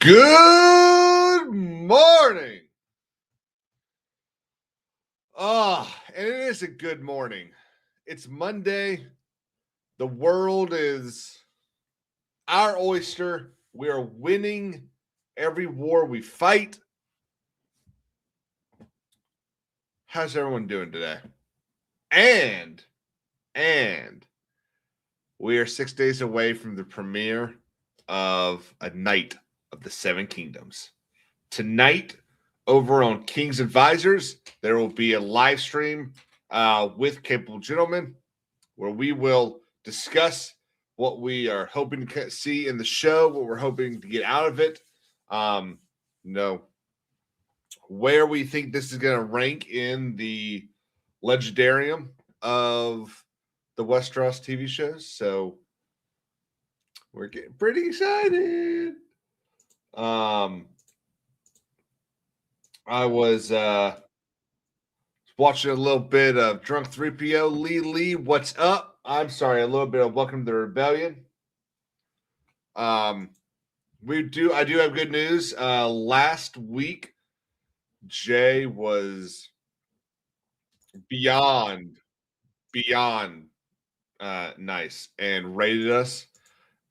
Good morning. And it is a good morning. It's Monday. The world is our oyster. We are winning every war we fight. How's everyone doing today? And we are 6 days away from the premiere of A Knight of the Seven Kingdoms. Tonight, over on King's Advisors, there will be a live stream with capable gentlemen where we will discuss what we are hoping to see in the show, what we're hoping to get out of it, where we think this is going to rank in the legendarium of the Westeros TV shows. So we're getting pretty excited. I was watching a little bit of Drunk 3PO. Lee, what's up? I'm sorry, a little bit of Welcome to the Rebellion. I do have good news. Last week, Jay was beyond nice and rated us,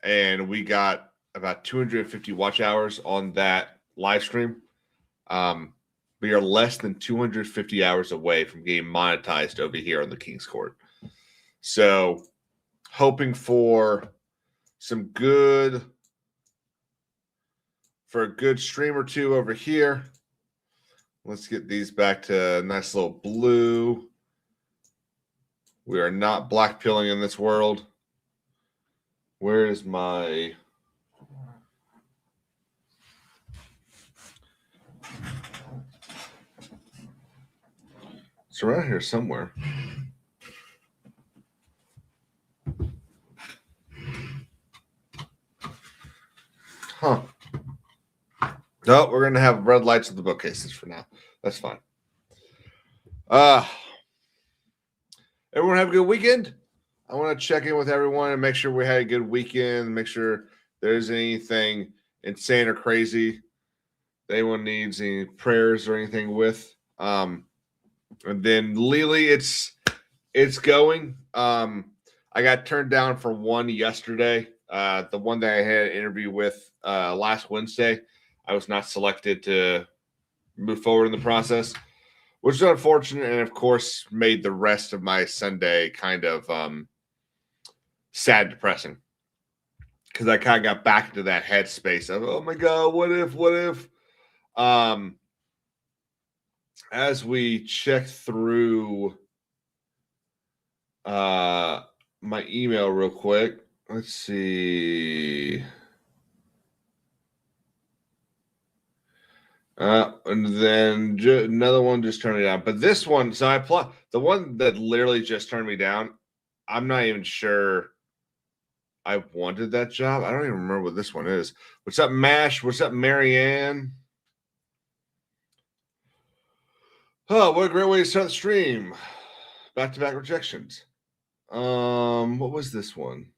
and we got about 250 watch hours on that live stream. We are less than 250 hours away from getting monetized over here on the King's Court. So, hoping for a good stream or two over here. Let's get these back to a nice little blue. We are not black pilling in this world. Where is my... It's around here somewhere. Huh. No, we're going to have red lights at the bookcases for now. That's fine. Everyone have a good weekend. I want to check in with everyone and make sure we had a good weekend, make sure there's anything insane or crazy that anyone needs any prayers or anything with. And then Lily, it's going. I got turned down for one yesterday. The one that I had an interview with last Wednesday, I was not selected to move forward in the process, which is unfortunate, and of course made the rest of my Sunday kind of sad, depressing, because I kind of got back into that headspace of, oh my God, what if? As we check through my email real quick, let's see. And then another one just turned me down. But this one, so I applied. The one that literally just turned me down, I'm not even sure I wanted that job. I don't even remember what this one is. What's up, Mash? What's up, Marianne? Oh, what a great way to start the stream. Back-to-back rejections. What was this one?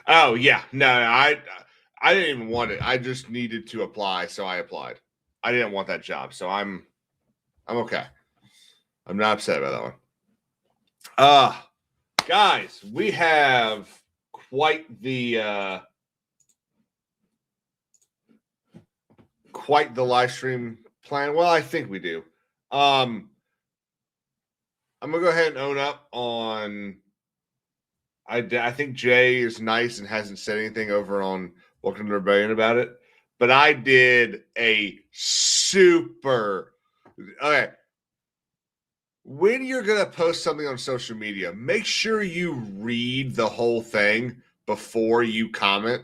Oh, yeah. No, I didn't even want it. I just needed to apply, so I applied. I didn't want that job, so I'm okay. I'm not upset about that one. Guys, we have quite the live stream plan. Well, I think we do. I'm gonna go ahead and own up on. I think Jay is nice and hasn't said anything over on Welcome to the Rebellion about it, but I did a super. Okay. When you're going to post something on social media, make sure you read the whole thing before you comment.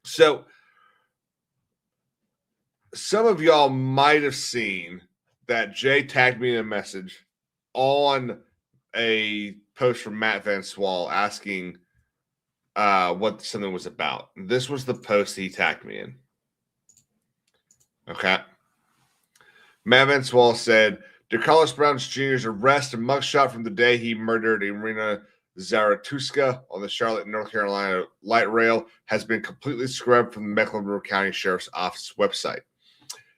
So, some of y'all might have seen that Jay tagged me in a message on a post from Matt Van Swall asking what something was about. This was the post he tagged me in. Okay. Matt Van Swall said, DeCarlos Brown Jr.'s arrest and mugshot from the day he murdered Irina Zaratusca on the Charlotte, North Carolina light rail has been completely scrubbed from the Mecklenburg County Sheriff's Office website.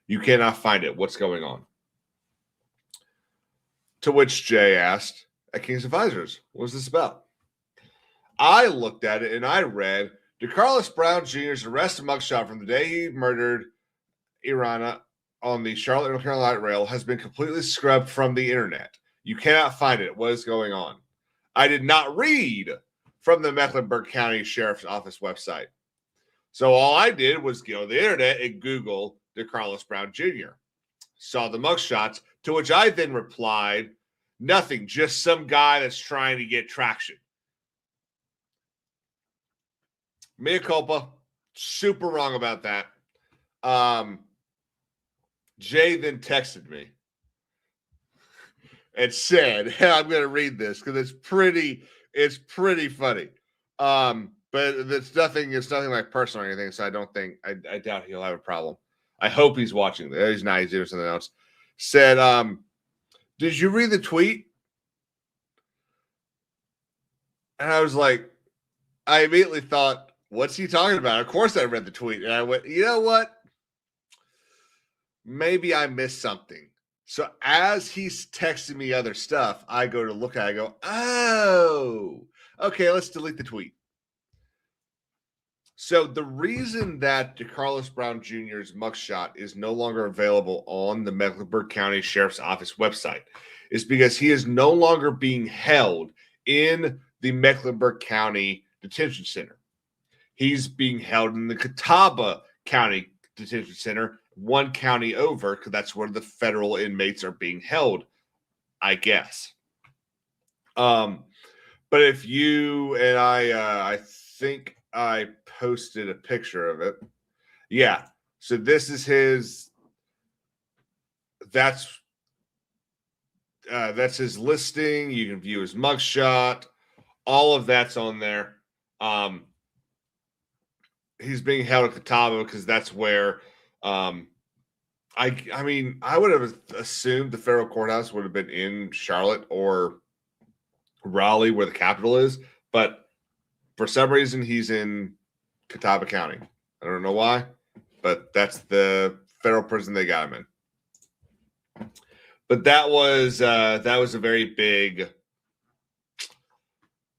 You cannot find it. What's going on? To which Jay asked at King's Advisors, what was this about? I looked at it and I read, DeCarlos Brown Jr.'s arrest and mugshot from the day he murdered Irana on the Charlotte, North Carolina light rail has been completely scrubbed from the internet. You cannot find it. What is going on? I did not read from the Mecklenburg County Sheriff's Office website. So all I did was go to the internet and Google DeCarlos Brown Jr. Saw the mugshots, to which I then replied, nothing, just some guy that's trying to get traction. Mea culpa. Super wrong about that. Jay then texted me and said, hey, I'm going to read this because it's pretty funny. But it's nothing like personal or anything. So I doubt he'll have a problem. I hope he's watching this. He's not, he's doing something else. Said, did you read the tweet? And I was like, I immediately thought, what's he talking about? Of course I read the tweet. And I went, you know what? Maybe I missed something. So as he's texting me other stuff, I go to look at it. I go, oh, okay, let's delete the tweet. So the reason that DeCarlos Brown Jr.'s mugshot is no longer available on the Mecklenburg County Sheriff's Office website is because he is no longer being held in the Mecklenburg County Detention Center. He's being held in the Catawba County Detention Center, one county over, because that's where the federal inmates are being held, I guess. But if you and I think I posted a picture of it. Yeah. So this is his. That's his listing. You can view his mugshot. All of that's on there. He's being held at Catawba because that's where. I mean, I would have assumed the federal courthouse would have been in Charlotte or Raleigh, where the capital is, but for some reason he's in Catawba County. I don't know why, but that's the federal prison they got him in. But that was a very big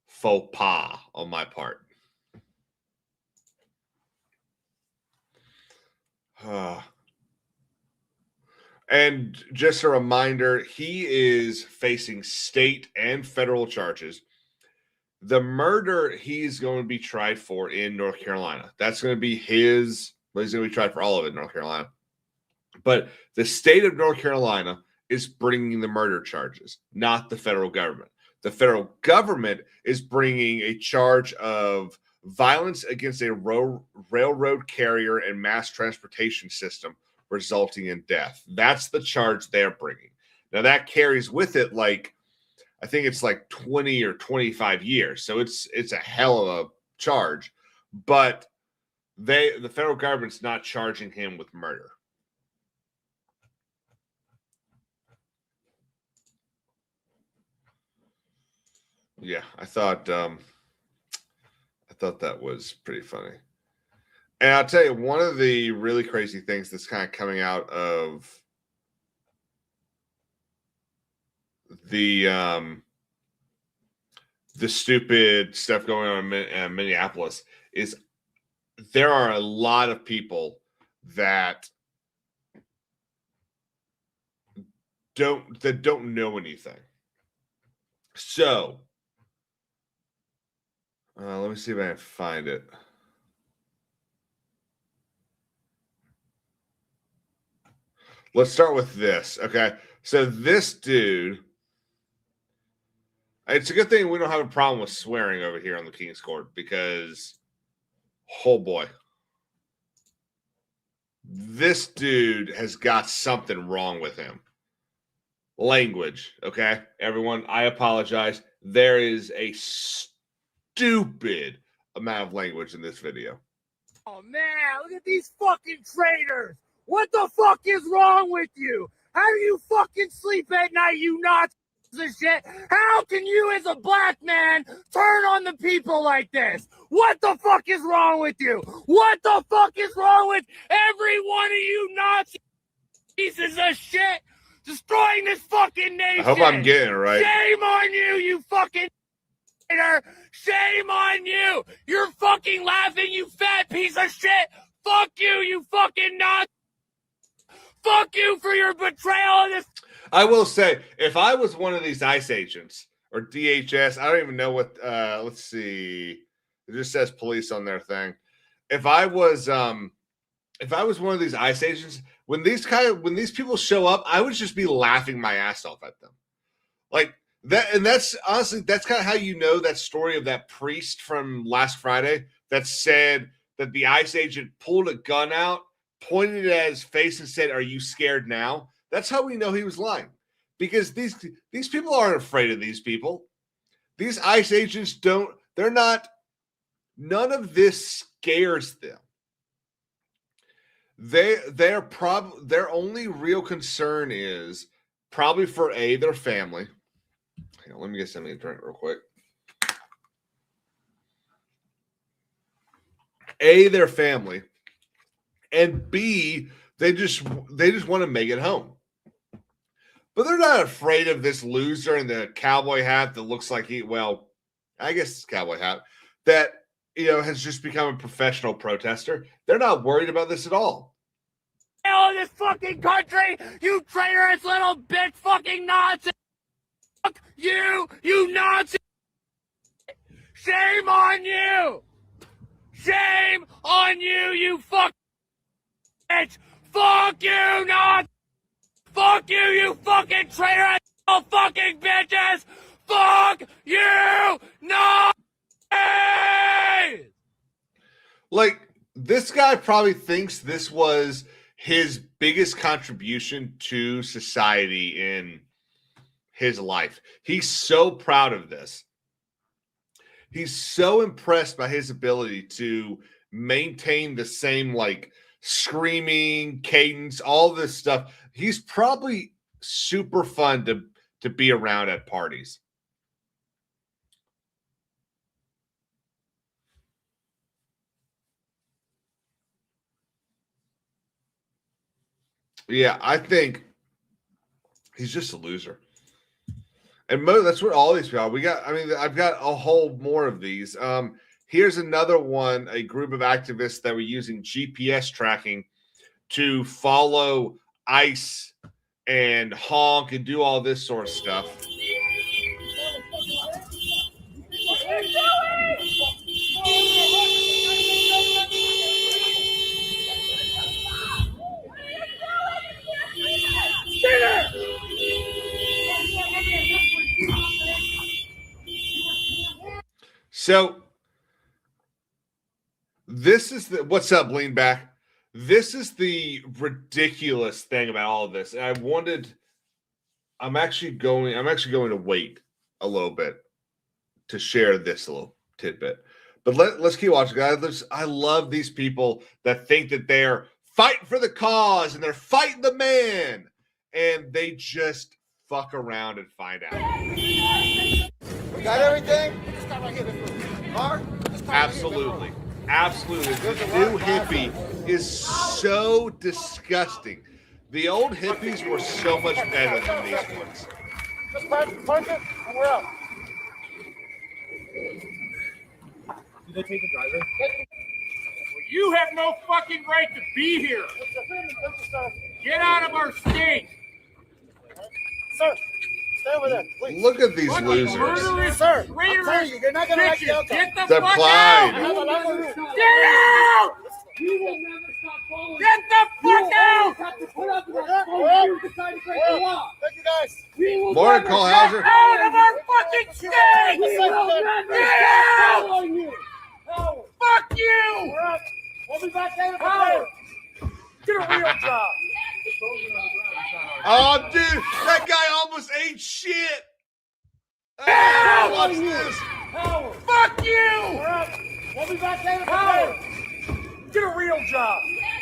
faux pas on my part. And just a reminder, he is facing state and federal charges. The murder he's going to be tried for in North Carolina. That's going to be his, well, he's going to be tried for all of it in North Carolina. But the state of North Carolina is bringing the murder charges, not the federal government. The federal government is bringing a charge of violence against a railroad carrier and mass transportation system resulting in death. That's the charge they're bringing. Now that carries with it, like, I think it's like 20 or 25 years. So it's a hell of a charge, but the federal government's not charging him with murder. Yeah, I thought that was pretty funny. And I'll tell you, one of the really crazy things that's kind of coming out of the stupid stuff going on in Minneapolis is there are a lot of people that don't know anything. So let me see if I can find it. Let's start with this. Okay. So this dude, it's a good thing we don't have a problem with swearing over here on the King's Court because, oh boy, this dude has got something wrong with him. Language. Okay. Everyone, I apologize. There is a stupid amount of language in this video. Oh man, look at these fucking traitors. What the fuck is wrong with you? How do you fucking sleep at night, you nuts? of shit. How can you as a black man turn on the people like this? What the fuck is wrong with you? What the fuck is wrong with every one of you Nazi pieces of shit destroying this fucking nation? I hope I'm getting it right. Shame on you, you fucking traitor. Shame on you. You're fucking laughing, you fat piece of shit. Fuck you fucking Nazi. Fuck you for your betrayal of this. I will say, if I was one of these ICE agents or DHS, I don't even know what. Let's see. It just says police on their thing. If I was one of these ICE agents, when these people show up, I would just be laughing my ass off at them, like that. And that's honestly, that's kind of how you know that story of that priest from last Friday that said that the ICE agent pulled a gun out, pointed it at his face, and said, "Are you scared now?" That's how we know he was lying, because these people aren't afraid of these people. These ICE agents don't. They're not. None of this scares them. Their only real concern is probably for their family. Hang on, let me get something to drink real quick. Their family, and B, they just want to make it home. But they're not afraid of this loser in the cowboy hat that looks like I guess it's a cowboy hat that has just become a professional protester. They're not worried about this at all. Hell, this fucking country, you traitorous little bitch, fucking Nazi. Fuck you, you Nazi. Shame on you. Shame on you, you fucking bitch. Fuck you, Nazi. Fuck you, you fucking traitorous little fucking bitches. Fuck you, Nazi. Like, this guy probably thinks this was his biggest contribution to society in his life. He's so proud of this. He's so impressed by his ability to maintain the same, like, screaming cadence, all this stuff. He's probably super fun to be around at parties. Yeah, I think he's just a loser. And that's what all these people are. I've got a whole more of these. Here's another one, a group of activists that were using GPS tracking to follow ICE and honk and do all this sort of stuff. So this is what's up, lean back. This is the ridiculous thing about all of this. And I'm actually going to wait a little bit to share this little tidbit. But let's keep watching, guys. I love these people that think that they're fighting for the cause and they're fighting the man, and they just fuck around and find out. We got everything? Absolutely. Absolutely. The new hippie is so disgusting. The old hippies were so much better than these ones. Just punch it, and we're up. Did they take the driver? Well, you have no fucking right to be here. Get out of our state. Sir, stay over there, please. Look at these What losers. murderous, Sir, I'm traitorous telling you, you're not going to like the bitches. outcome. Get the They're fuck blind. out. Get out! You will never stop following. Get the fuck out! Have to put up with We're us up. or you decide to break the law. Thank you, guys. We will Morning, never Cole stop- Hauser. Out of our fucking state! We will never Get stop out! following you. Howard, Fuck you! we're up. We'll be back later. Howard, Get a real job. Oh, dude, that guy almost ate shit. Ow! Watch this. Howard, fuck you! we're up. We'll be back later. Howard, Get a real job.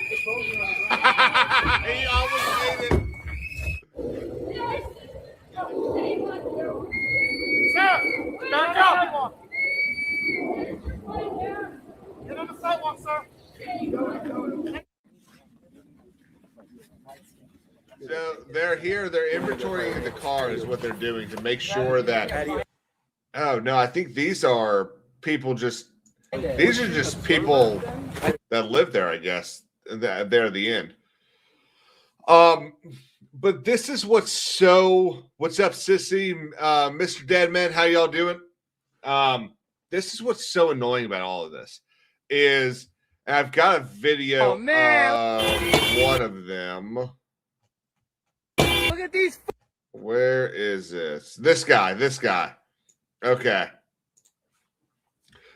He almost ate it. Back up. Get on the sidewalk, sir. So they're here. They're inventorying the car is what they're doing to make sure that. Oh no, I think these are people. These are just people that live there. I guess they're at the end. But this is what's up, Sissy, Mr. Deadman? How y'all doing? This is what's so annoying about all of this is I've got a video of one of them. Look at these. Where is this? This guy. Okay.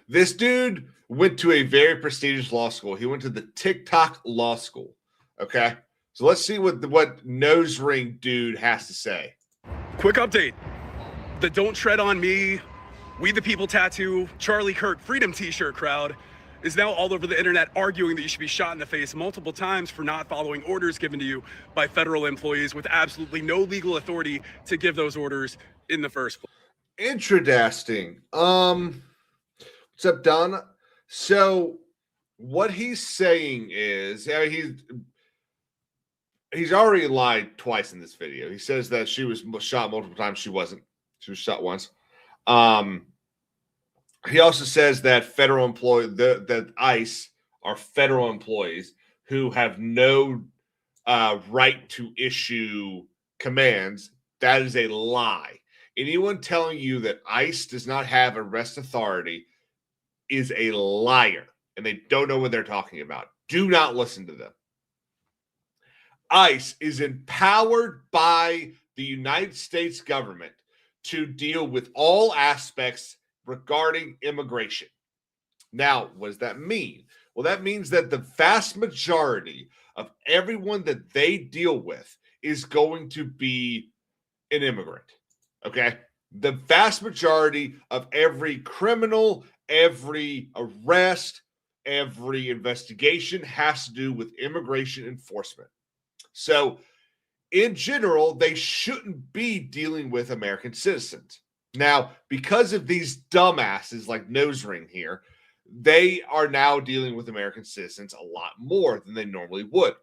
This dude went to a very prestigious law school. He went to the TikTok law school. Okay. So let's see what nose ring dude has to say. Quick update. The Don't Tread on Me, We the People tattoo, Charlie Kirk Freedom t-shirt crowd is now all over the internet arguing that you should be shot in the face multiple times for not following orders given to you by federal employees with absolutely no legal authority to give those orders in the first place. Interesting. What's up, Donna? So what he's saying is he's already lied twice in this video. He says that she was shot multiple times. She wasn't. She was shot once. He also says that that ICE are federal employees who have no right to issue commands. That is a lie. Anyone telling you that ICE does not have arrest authority is a liar, and they don't know what they're talking about. Do not listen to them. ICE is empowered by the United States government to deal with all aspects regarding immigration. Now, what does that mean? Well, that means that the vast majority of everyone that they deal with is going to be an immigrant. Okay? The vast majority of every criminal, every arrest, every investigation has to do with immigration enforcement. So, in general, they shouldn't be dealing with American citizens. Now, because of these dumbasses like Nose Ring here, they are now dealing with American citizens a lot more than they normally would.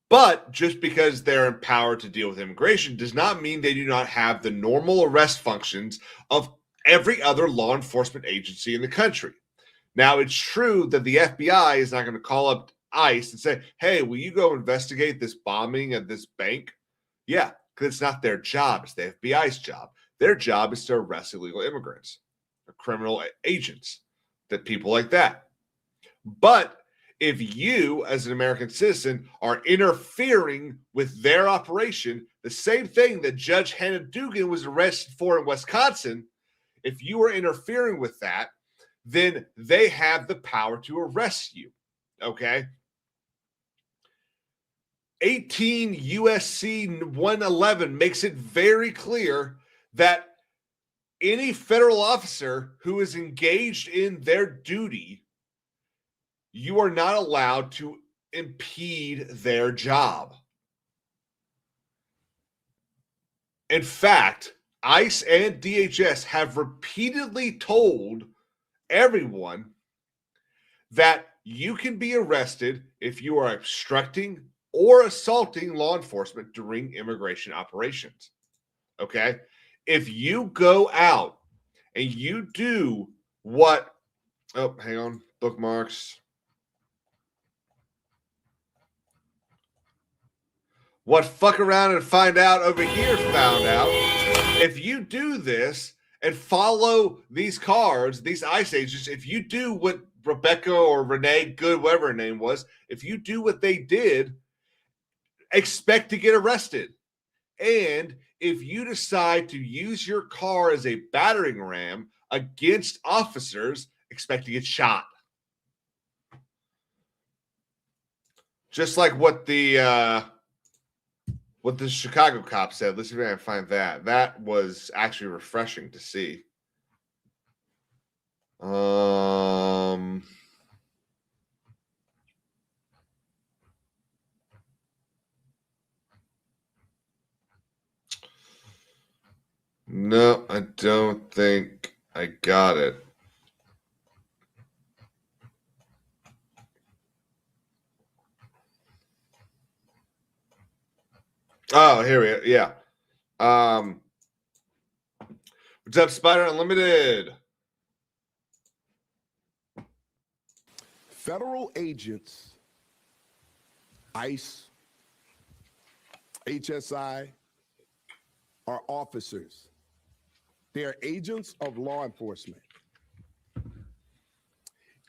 But just because they're empowered to deal with immigration does not mean they do not have the normal arrest functions of every other law enforcement agency in the country. Now, it's true that the FBI is not going to call up ICE and say, hey, will you go investigate this bombing at this bank? Yeah, because it's not their job. It's the FBI's job. Their job is to arrest illegal immigrants or criminal agents, that people like that. But if you, as an American citizen, are interfering with their operation, the same thing that Judge Hannah Dugan was arrested for in Wisconsin, if you are interfering with that, then they have the power to arrest you. Okay? 18 USC 111 makes it very clear that any federal officer who is engaged in their duty, you are not allowed to impede their job. In fact, ICE and DHS have repeatedly told everyone that you can be arrested if you are obstructing or assaulting law enforcement during immigration operations. Okay? If you go out and you do what, oh, hang on, bookmarks. What fuck around and find out over here found out. If you do this and follow these cards, these ICE agents, if you do what Rebecca or Renee Good, whatever her name was, if you do what they did, expect to get arrested. And if you decide to use your car as a battering ram against officers, expect to get shot. Just like what the Chicago cop said. Let's see if I can find that. That was actually refreshing to see. No, I don't think I got it. Oh, here we are. Yeah. What's up, Spider Unlimited? Federal agents, ICE, HSI, are officers. They are agents of law enforcement.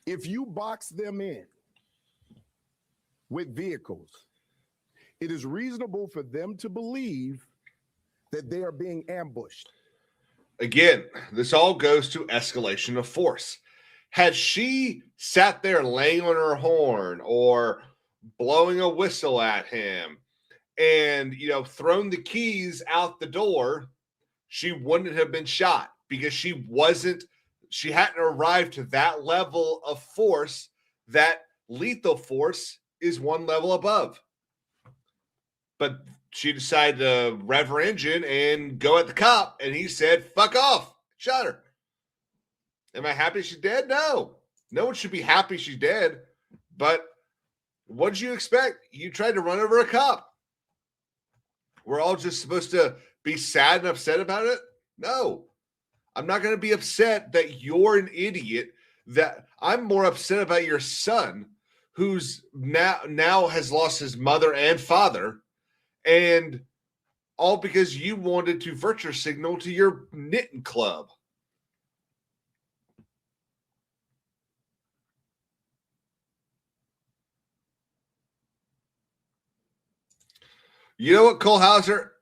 If you box them in with vehicles, it is reasonable for them to believe that they are being ambushed. Again, this all goes to escalation of force. Had she sat there laying on her horn or blowing a whistle at him and, thrown the keys out the door, she wouldn't have been shot because she hadn't arrived to that level of force. That lethal force is one level above. But she decided to rev her engine and go at the cop, and he said, fuck off, shot her. Am I happy she's dead? No. No one should be happy she's dead. But what did you expect? You tried to run over a cop. We're all just supposed to be sad and upset about it? No. I'm not going to be upset that you're an idiot. That I'm more upset about your son, who's now has lost his mother and father, and all because you wanted to virtue signal to your knitting club. You know what, Cole Hauser?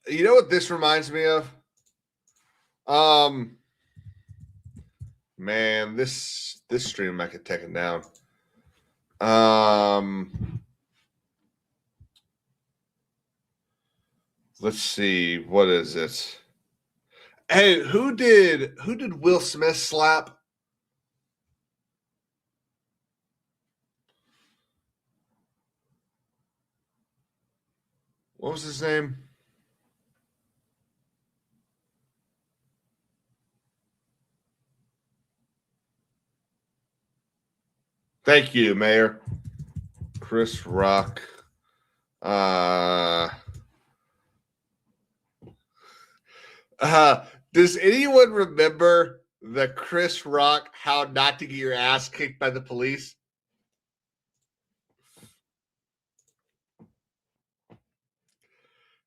You know what this reminds me of? Man, this stream I could take it down. Let's see, what is it? Hey, who did Will Smith slap? What was his name? Thank you, Mayor. Chris Rock. Does anyone remember the Chris Rock how not to get your ass kicked by the police?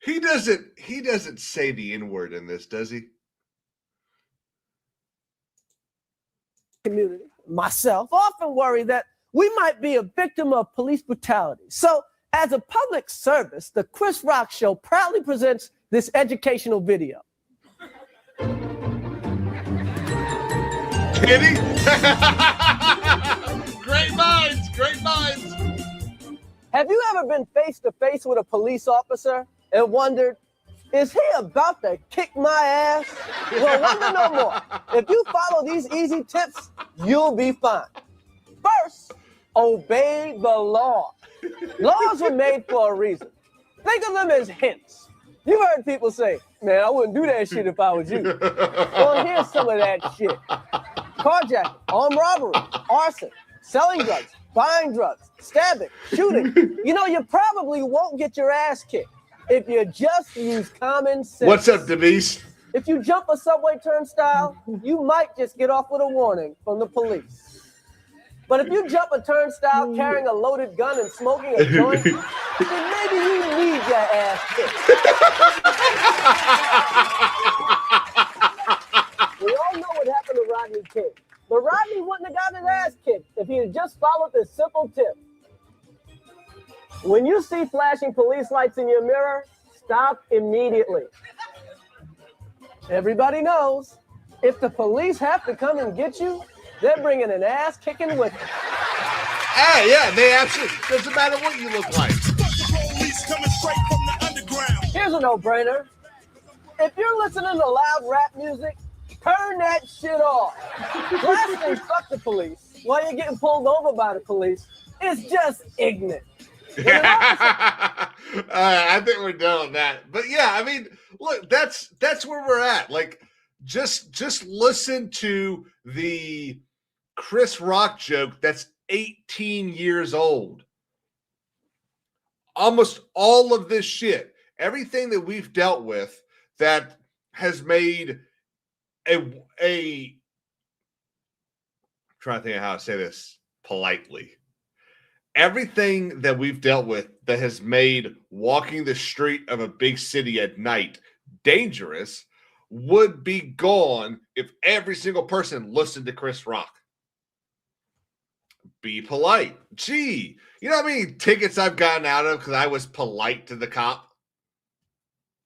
He doesn't say the N-word in this, does he? Community, myself, often worry that we might be a victim of police brutality. So, as a public service, the Chris Rock Show proudly presents this educational video. Kitty? Great minds, great minds. Have you ever been face to face with a police officer and wondered, is he about to kick my ass? Well, wonder no more. If you follow these easy tips, you'll be fine. First, obey the law. Laws were made for a reason. Think of them as hints. You've heard people say, man, I wouldn't do that shit if I was you. Well, here's some of that shit. Carjacking, armed robbery, arson, selling drugs, buying drugs, stabbing, shooting. You probably won't get your ass kicked if you just use common sense. What's up, Denise? If you jump a subway turnstile, you might just get off with a warning from the police. But if you jump a turnstile carrying a loaded gun and smoking a joint, then maybe you need your ass kicked. We all know what happened to Rodney King. But Rodney wouldn't have gotten his ass kicked if he had just followed this simple tip. When you see flashing police lights in your mirror, stop immediately. Everybody knows, if the police have to come and get you, they're bringing an ass kicking with them. Hey, yeah, they absolutely, doesn't matter what you look like. Here's a no-brainer. If you're listening to loud rap music, turn that shit off. Blasting fuck the police while you're getting pulled over by the police is just ignorant. I think we're done on that. But yeah, I mean, look, that's where we're at. Like, Just listen to the Chris Rock joke that's 18 years old. Almost all of this shit, everything that we've dealt with that has made I'm trying to think of how to say this politely. Everything that we've dealt with that has made walking the street of a big city at night dangerous would be gone if every single person listened to Chris Rock. Be polite. Gee, you know how many tickets I've gotten out of because I was polite to the cop?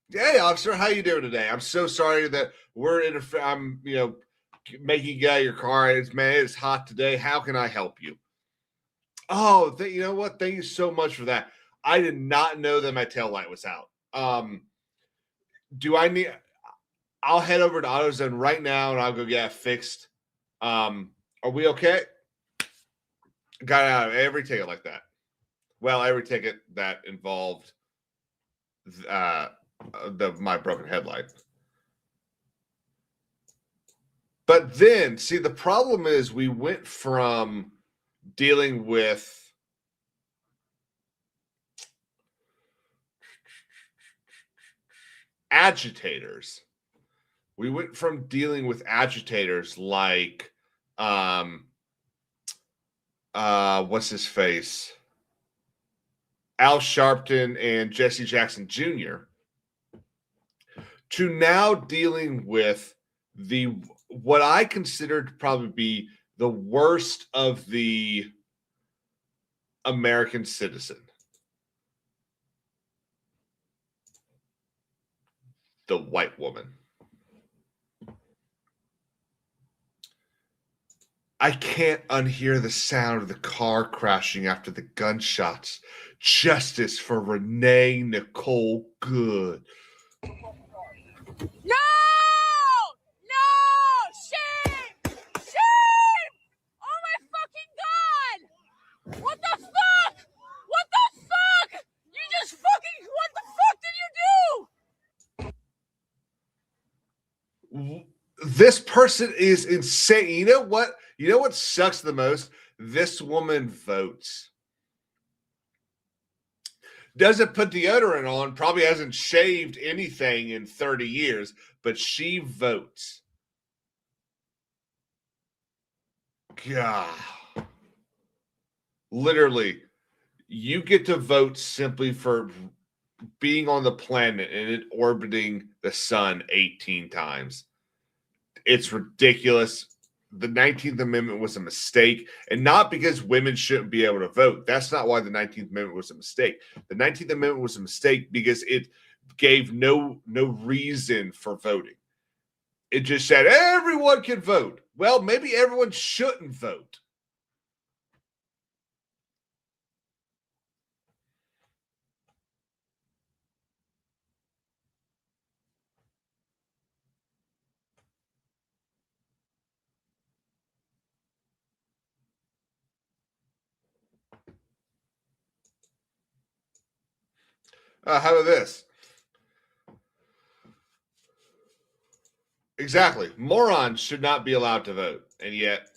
Hey, officer, how you doing today? I'm so sorry that I'm, making you get out of your car. It's hot today. How can I help you? Oh, you know what? Thank you so much for that. I did not know that my tail light was out. I'll head over to AutoZone right now and I'll go get it fixed. Are we okay? Got out of every ticket like that. Well, every ticket that involved my broken headlight. But then, see, the problem is we went from dealing with agitators. We went from dealing with agitators like what's his face? Al Sharpton and Jesse Jackson Jr. to now dealing with what I considered to probably be the worst of the American citizen. The white woman. I can't unhear the sound of the car crashing after the gunshots. Justice for Renee Nicole Good. No! No! Shame! Shame! Oh my fucking God! What the fuck? What the fuck? You just fucking, what the fuck did you do? This person is insane. You know what? You know what sucks the most? This woman votes. Doesn't put deodorant on, probably hasn't shaved anything in 30 years, but she votes. God. Literally, you get to vote simply for being on the planet and it orbiting the sun 18 times. It's ridiculous. The 19th Amendment was a mistake, and not because women shouldn't be able to vote. That's not why the 19th Amendment was a mistake. The 19th Amendment was a mistake because it gave no reason for voting. It just said everyone can vote. Well, maybe everyone shouldn't vote. How about this? Exactly. Morons should not be allowed to vote. And yet,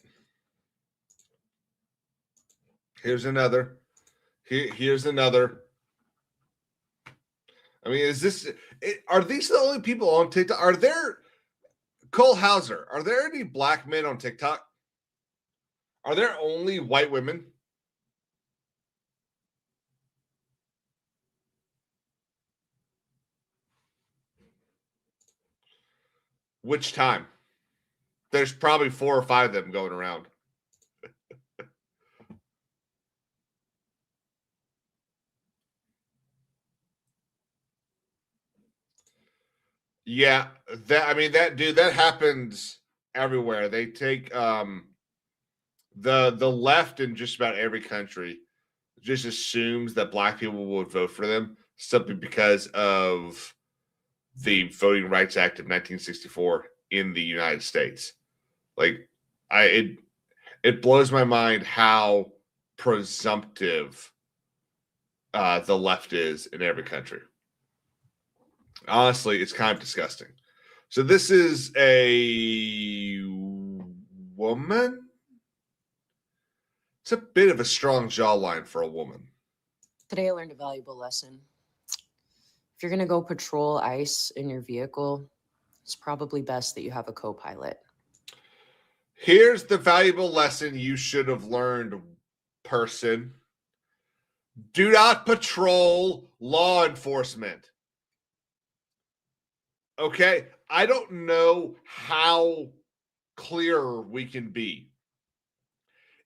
here's another. Here's another. I mean, are these the only people on TikTok? Are there, Cole Hauser, are there any black men on TikTok? Are there only white women? Which time? There's probably 4 or 5 of them going around. Yeah, that happens everywhere. They take the left in just about every country just assumes that black people would vote for them simply because of the Voting Rights Act of 1964 in the United States. Like, it blows my mind how presumptive the left is in every country. Honestly, it's kind of disgusting. So this is a woman. It's a bit of a strong jawline for a woman. Today I learned a valuable lesson. If you're going to go patrol ICE in your vehicle, it's probably best that you have a co-pilot. Here's the valuable lesson you should have learned, person. Do not patrol law enforcement. Okay? I don't know how clearer we can be.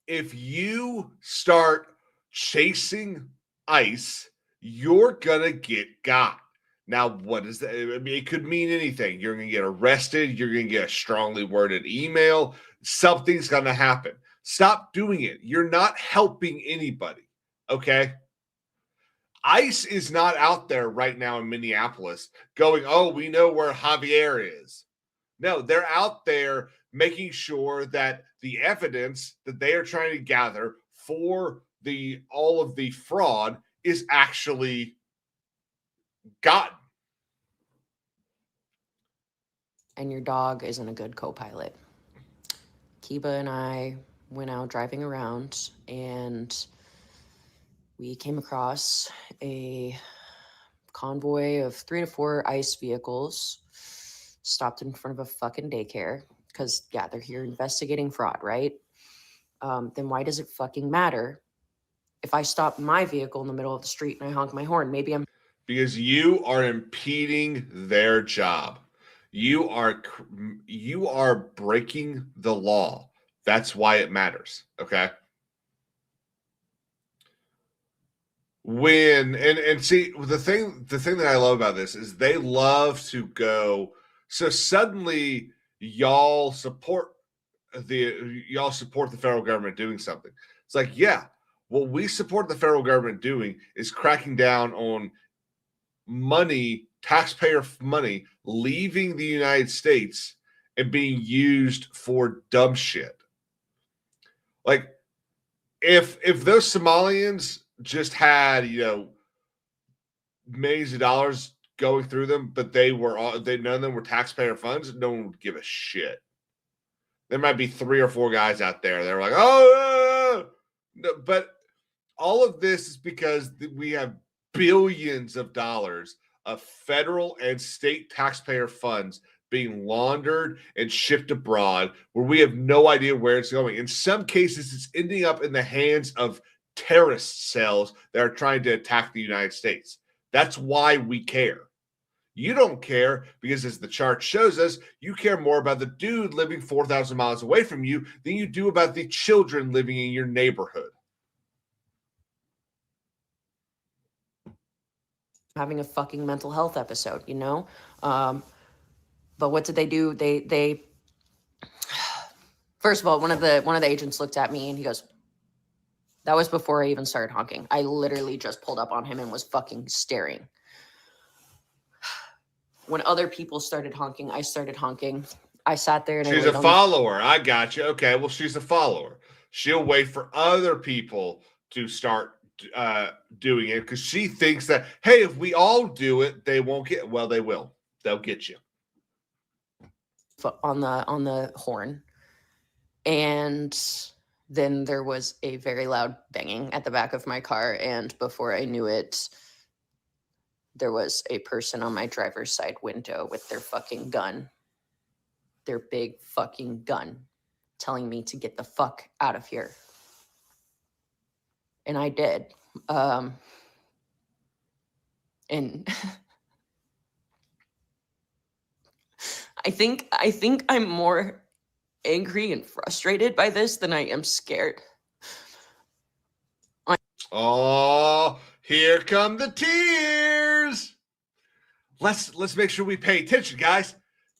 If you start chasing ICE, you're going to get got. Now, what is that? I mean, it could mean anything. You're going to get arrested. You're going to get a strongly worded email. Something's going to happen. Stop doing it. You're not helping anybody. Okay? ICE is not out there right now in Minneapolis going, oh, we know where Javier is. No, they're out there making sure that the evidence that they are trying to gather for all of the fraud is actually gotten. And your dog isn't a good co-pilot. Kiba and I went out driving around and we came across a convoy of 3 to 4 ICE vehicles stopped in front of a fucking daycare because, yeah, they're here investigating fraud, right? Then why does it fucking matter if I stop my vehicle in the middle of the street and I honk my horn? Maybe I'm... Because you are impeding their job. You are breaking the law. That's why it matters, okay? See, the thing that I love about this is they love to go, so suddenly y'all support the federal government doing something. It's like, yeah, what we support the federal government doing is cracking down on money, taxpayer money, leaving the United States and being used for dumb shit. Like, if those Somalians just had, millions of dollars going through them, but none of them were taxpayer funds, no one would give a shit. There might be 3 or 4 guys out there that are like, oh, no, but all of this is because we have billions of dollars of federal and state taxpayer funds being laundered and shipped abroad where we have no idea where it's going. In some cases, it's ending up in the hands of terrorist cells that are trying to attack the United States. That's why we care. You don't care because, as the chart shows us, you care more about the dude living 4,000 miles away from you than you do about the children living in your neighborhood. having a fucking mental health episode, you know? But what did they do? They first of all, one of the agents looked at me and he goes, that was before I even started honking. I literally just pulled up on him and was fucking staring. When other people started honking, I started honking. I sat there and she's a follower. I got you. Okay, well, she's a follower. She'll wait for other people to start doing it because she thinks that, hey, if we all do it, they won't get. Well, they will. They'll get you on the horn, and then there was a very loud banging at the back of my car, and before I knew it, there was a person on my driver's side window with their fucking gun, their big fucking gun, telling me to get the fuck out of here. And I did. And I think I'm more angry and frustrated by this than I am scared. Oh, here come the tears. Let's make sure we pay attention, guys.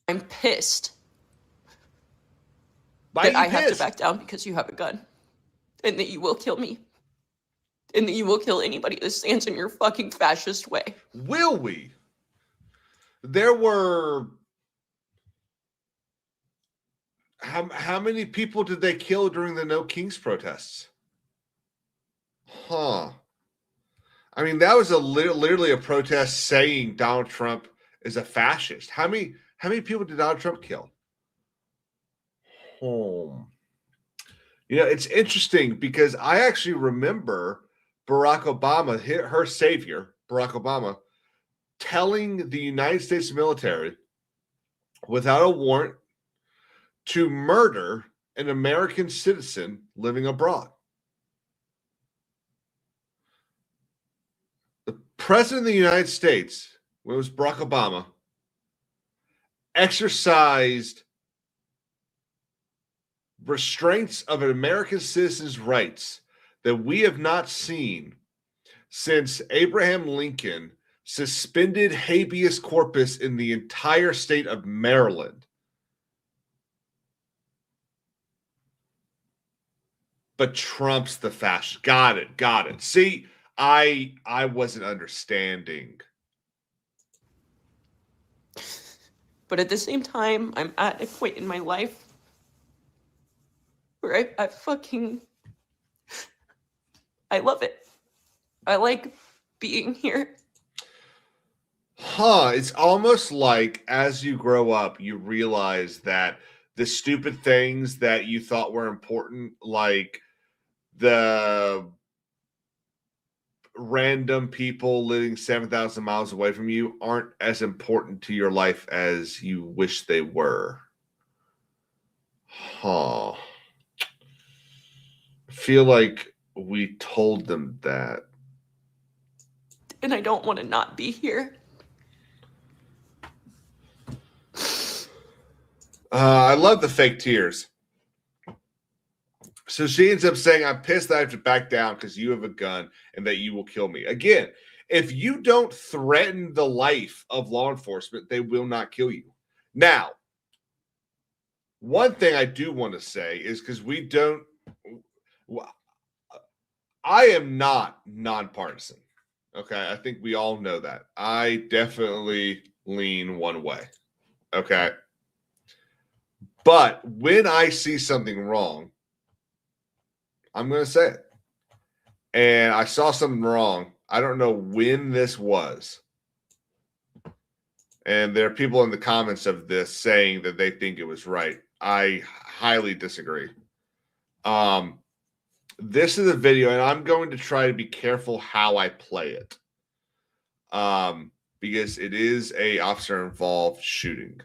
I'm pissed. Why that I have to back down because you have a gun. And that you will kill me. And that you will kill anybody that stands in your fucking fascist way. Will we? There were... How many people did they kill during the No Kings protests? Huh. I mean, that was literally a protest saying Donald Trump is a fascist. How How many people did Donald Trump kill? You know, it's interesting because I actually remember Barack Obama, her savior, Barack Obama, telling the United States military without a warrant to murder an American citizen living abroad. The president of the United States, when it was Barack Obama, exercised restraints of an American citizen's rights that we have not seen since Abraham Lincoln suspended habeas corpus in the entire state of Maryland. But Trump's the fascist. Got it. See, I wasn't understanding. But at the same time, I'm at a point in my life where I love it. I like being here. It's almost like as you grow up, you realize that the stupid things that you thought were important, like the random people living 7,000 miles away from you, aren't as important to your life as you wish they were. I feel like we told them that. And I don't want to not be here. I love the fake tears. So she ends up saying, I'm pissed that I have to back down because you have a gun and that you will kill me. Again, if you don't threaten the life of law enforcement, they will not kill you. Now, one thing I do want to say is because I am not nonpartisan. Okay. I think we all know that. I definitely lean one way. Okay. But when I see something wrong, I'm going to say it. And I saw something wrong. I don't know when this was. And there are people in the comments of this saying that they think it was right. I highly disagree. This is a video, and I'm going to try to be careful how I play it. Because it is a officer-involved shooting.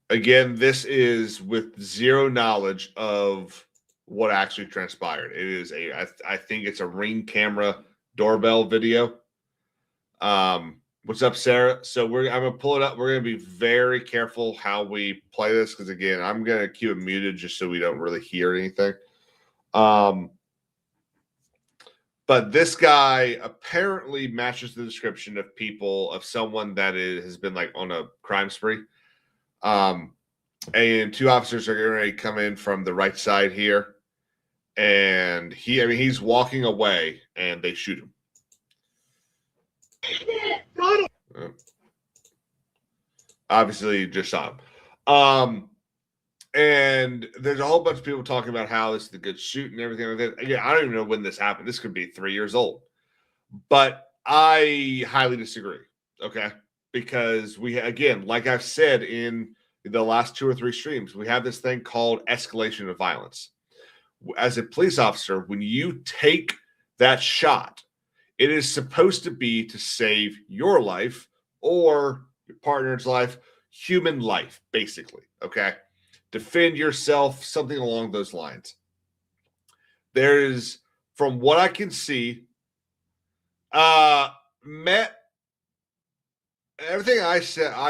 Again, this is with zero knowledge of what actually transpired. It is I think it's a Ring camera doorbell video. What's up, Sarah? So I'm gonna pull it up. We're gonna be very careful how we play this because again, I'm gonna keep it muted just so we don't really hear anything. But this guy apparently matches the description of someone that has been like on a crime spree. And two officers are getting ready to come in from the right side here. And he's walking away and they shoot him. Obviously, you just shot him. And there's a whole bunch of people talking about how this is a good shoot and everything like that. Again, I don't even know when this happened. This could be 3 years old. But I highly disagree. Okay. Because like I've said in the last 2 or 3 streams, we have this thing called escalation of violence. As a police officer, when you take that shot, it is supposed to be to save your life or your partner's life, human life, basically. Okay. Defend yourself, something along those lines. There is, from what I can see, everything I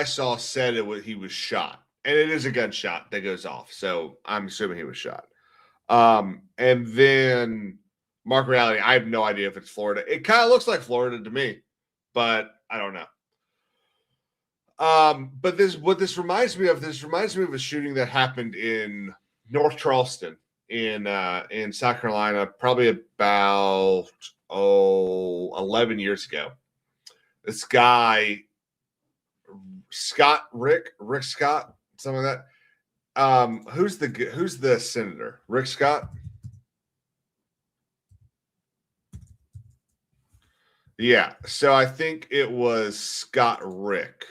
saw said he was shot, and it is a gunshot that goes off. So I'm assuming he was shot. And then Mark Reality, I have no idea if it's Florida. It kind of looks like Florida to me, but I don't know. But what this reminds me of a shooting that happened in North Charleston in South Carolina, probably about 11 years ago. This guy, Rick Scott, something like that. Who's the senator? Rick Scott? Yeah, so I think it was Scott Rick.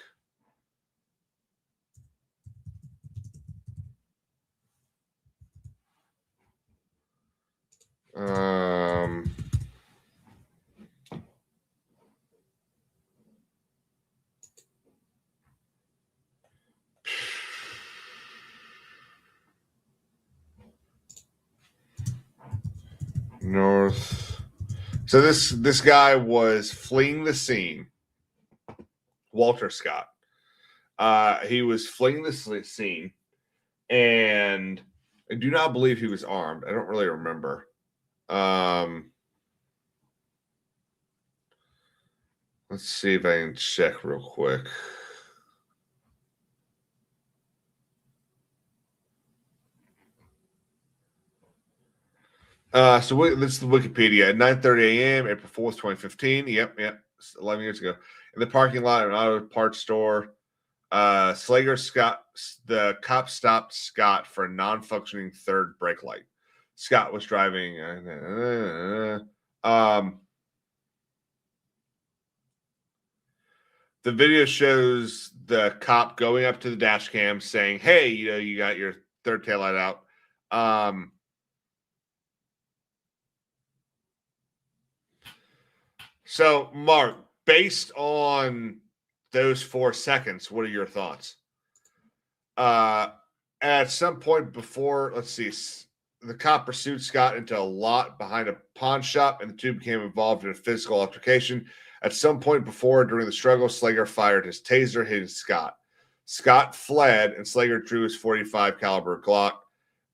North. So this guy was fleeing the scene. Walter Scott. He was fleeing the scene, and I do not believe he was armed. I don't really remember. Let's see if I can check real quick. So this is the Wikipedia. At 9:30 a.m., April 4th, 2015. Yep. 11 years ago. In the parking lot of an auto parts store, the cop stopped Scott for a non-functioning third brake light. Scott was driving. The video shows the cop going up to the dash cam saying, "Hey, you got your third taillight out." So, Mark, based on those 4 seconds, what are your thoughts? At some point before, let's see, the cop pursued Scott into a lot behind a pawn shop, and the two became involved in a physical altercation. At some point before, during the struggle, Slager fired his taser, hitting Scott. Scott fled, and Slager drew his .45 caliber Glock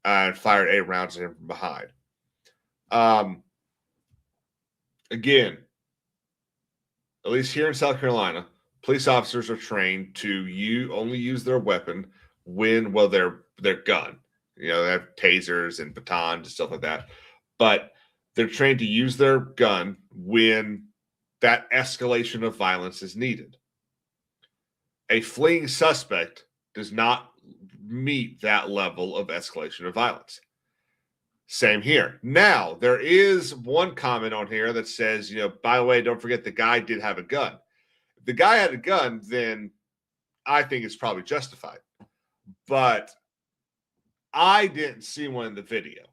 and fired 8 rounds at him from behind. Again, at least here in South Carolina, police officers are trained to only use their weapon when, their gun. They have tasers and batons and stuff like that. But they're trained to use their gun when that escalation of violence is needed. A fleeing suspect does not meet that level of escalation of violence. Same here. Now, there is one comment on here that says, by the way, don't forget the guy did have a gun. If the guy had a gun, then I think it's probably justified. But I didn't see one in the video.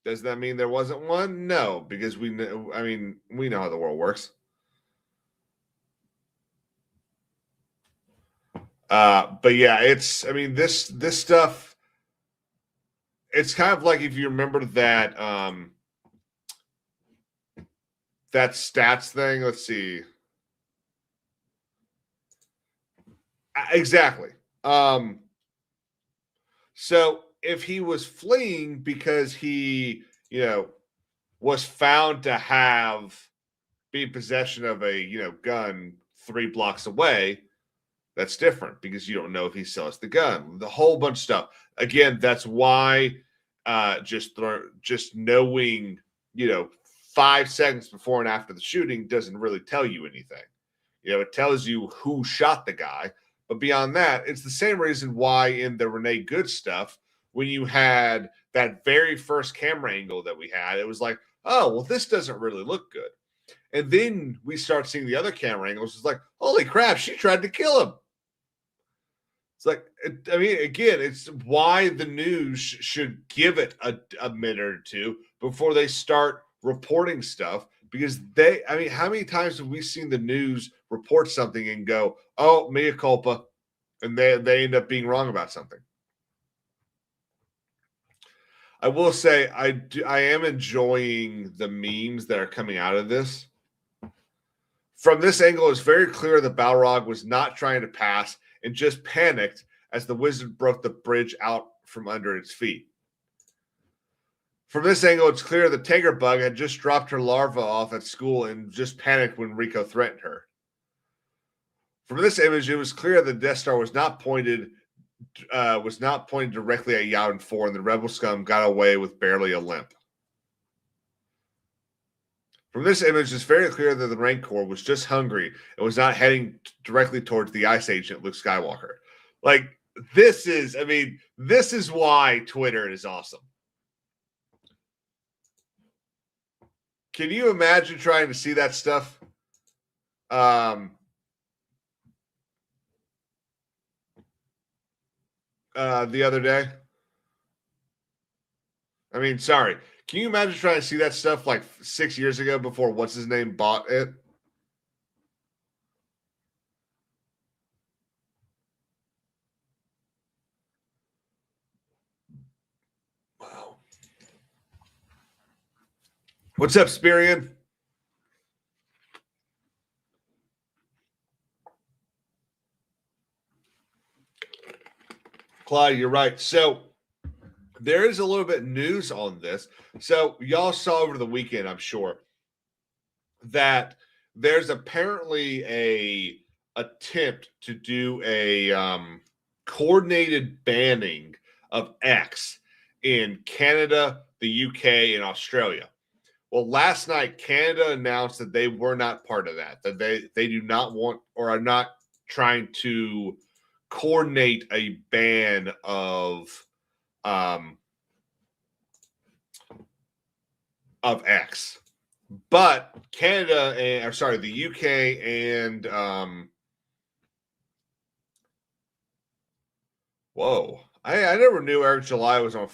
Does that mean there wasn't one? No, because we know how the world works. But yeah, this stuff, it's kind of like, if you remember that that stats thing. Let's see. Exactly. So if he was fleeing because he, was found to be in possession of a, gun 3 blocks away, that's different, because you don't know if he sells the gun. The whole bunch of stuff. Again, that's why just knowing, 5 seconds before and after the shooting doesn't really tell you anything. It tells you who shot the guy. But beyond that, it's the same reason why in the Renee Good stuff, when you had that very first camera angle that we had, it was like, oh, well, this doesn't really look good. And then we start seeing the other camera angles. It's like, holy crap, she tried to kill him. It's like, again, it's why the news should give it a minute or two before they start reporting stuff. Because how many times have we seen the news report something and go, oh, mea culpa, and they end up being wrong about something? I will say I am enjoying the memes that are coming out of this. From this angle, it's very clear that Balrog was not trying to pass and just panicked as the wizard broke the bridge out from under its feet. From this angle, it's clear the Tiger Bug had just dropped her larva off at school and just panicked when Rico threatened her. From this image, it was clear the Death Star was not pointed directly at Yavin 4, and the Rebel scum got away with barely a limp. From this image, it's very clear that the Rancor was just hungry and was not heading directly towards the Ice Agent Luke Skywalker. Like, this is why Twitter is awesome. Can you imagine trying to see that stuff? The other day. I mean, sorry. Can you imagine trying to see that stuff like 6 years ago before what's his name bought it? Wow. What's up, Spirian? Clyde, you're right. So there is a little bit news on this. So y'all saw over the weekend, I'm sure, that there's apparently a attempt to do a coordinated banning of X in Canada, the UK, and Australia. Well, last night, Canada announced that they were not part of that, that they do not want or are not trying to coordinate a ban of X. But Canada and the UK and whoa, I never knew Eric July was on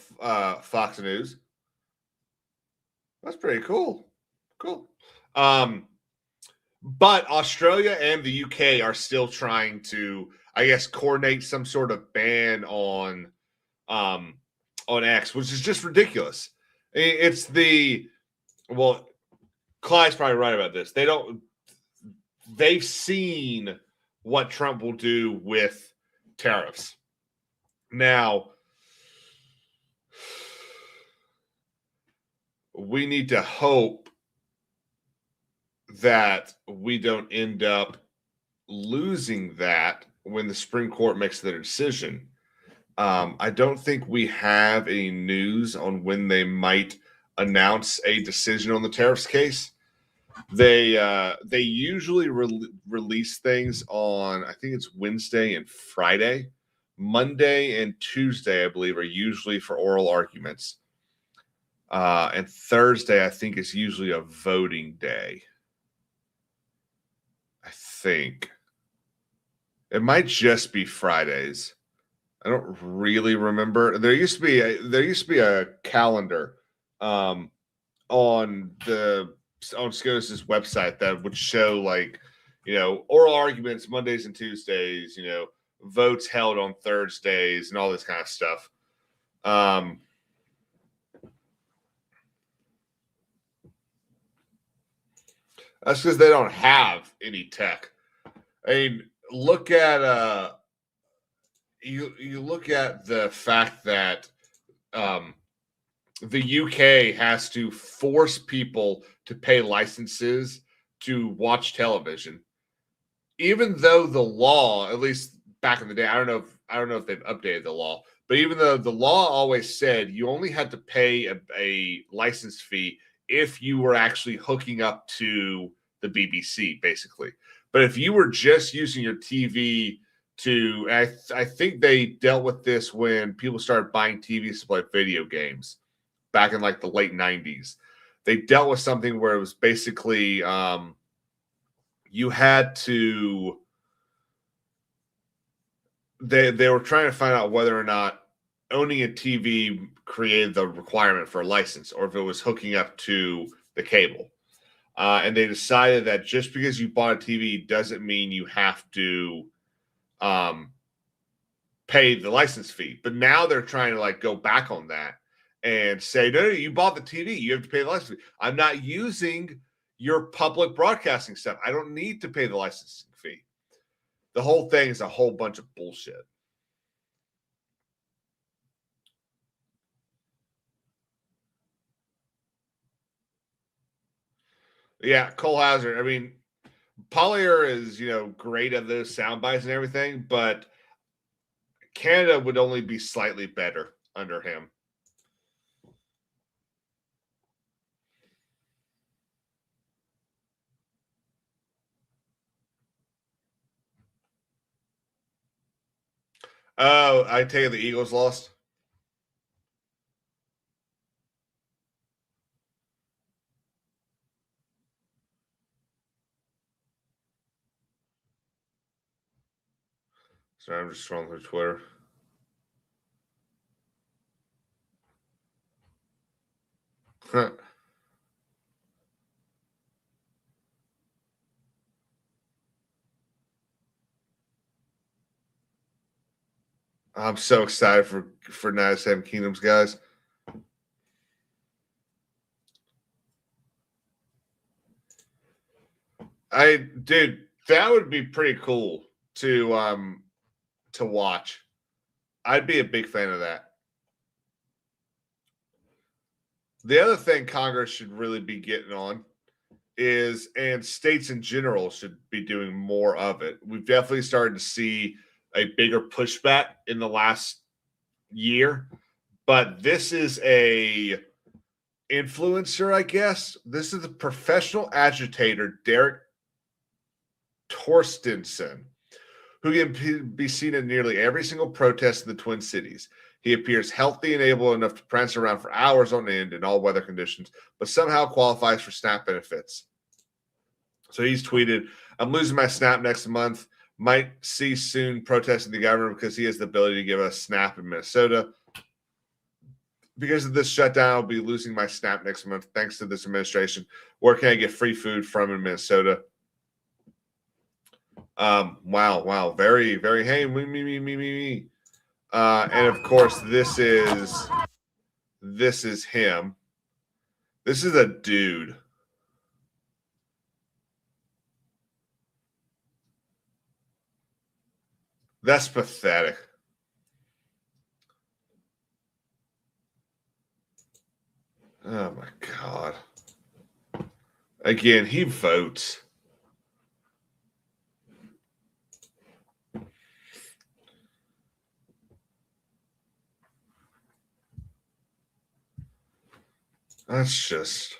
Fox News. That's pretty cool. Cool. But Australia and the UK are still trying to, I guess, coordinate some sort of ban on X, which is just ridiculous. It's Clyde's probably right about this. They've seen what Trump will do with tariffs. Now, we need to hope that we don't end up losing that when the Supreme Court makes their decision. I don't think we have any news on when they might announce a decision on the tariffs case. They usually release things on, I think it's Wednesday and Friday. Monday and Tuesday, I believe, are usually for oral arguments. And Thursday, I think, is usually a voting day. I think. It might just be Fridays. I don't really remember. There used to be a calendar on SCOTUS's website that would show, like, oral arguments Mondays and Tuesdays, votes held on Thursdays and all this kind of stuff. That's because they don't have any tech. I mean, look at you look at the fact that the UK has to force people to pay licenses to watch television, even though the law, at least back in the day, I don't know if they've updated the law, but even though the law always said you only had to pay a license fee if you were actually hooking up to the BBC, basically. But if you were just using your TV I think they dealt with this when people started buying TVs to play video games back in like the late 90s. They dealt with something where it was basically you had to they were trying to find out whether or not owning a TV created the requirement for a license or if it was hooking up to the cable. And they decided that just because you bought a TV doesn't mean you have to pay the license fee. But now they're trying to go back on that and say, no, you bought the TV, you have to pay the license fee. I'm not using your public broadcasting stuff. I don't need to pay the licensing fee. The whole thing is a whole bunch of bullshit. Yeah, Cole Hauser. I mean, Pollier is, great at those sound bites and everything, but Canada would only be slightly better under him. Oh, I take it the Eagles lost. Sorry, I'm just scrolling through Twitter. I'm so excited for Night of Seven Kingdoms, guys. Dude, that would be pretty cool to watch. I'd be a big fan of that. The other thing Congress should really be getting on is, and states in general should be doing more of it. We've definitely started to see a bigger pushback in the last year, but this is a influencer, I guess. This is the professional agitator, Derek Torstensen, who can be seen in nearly every single protest in the Twin Cities. He appears healthy and able enough to prance around for hours on end in all weather conditions, but somehow qualifies for SNAP benefits. So he's tweeted, "I'm losing my SNAP next month. Might see soon protesting the government because he has the ability to give us SNAP in Minnesota. Because of this shutdown, I'll be losing my SNAP next month thanks to this administration. Where can I get free food from in Minnesota?" Wow. Very, very, hey, me. And of course, this is him. This is a dude. That's pathetic. Oh my God. Again, he votes. That's just.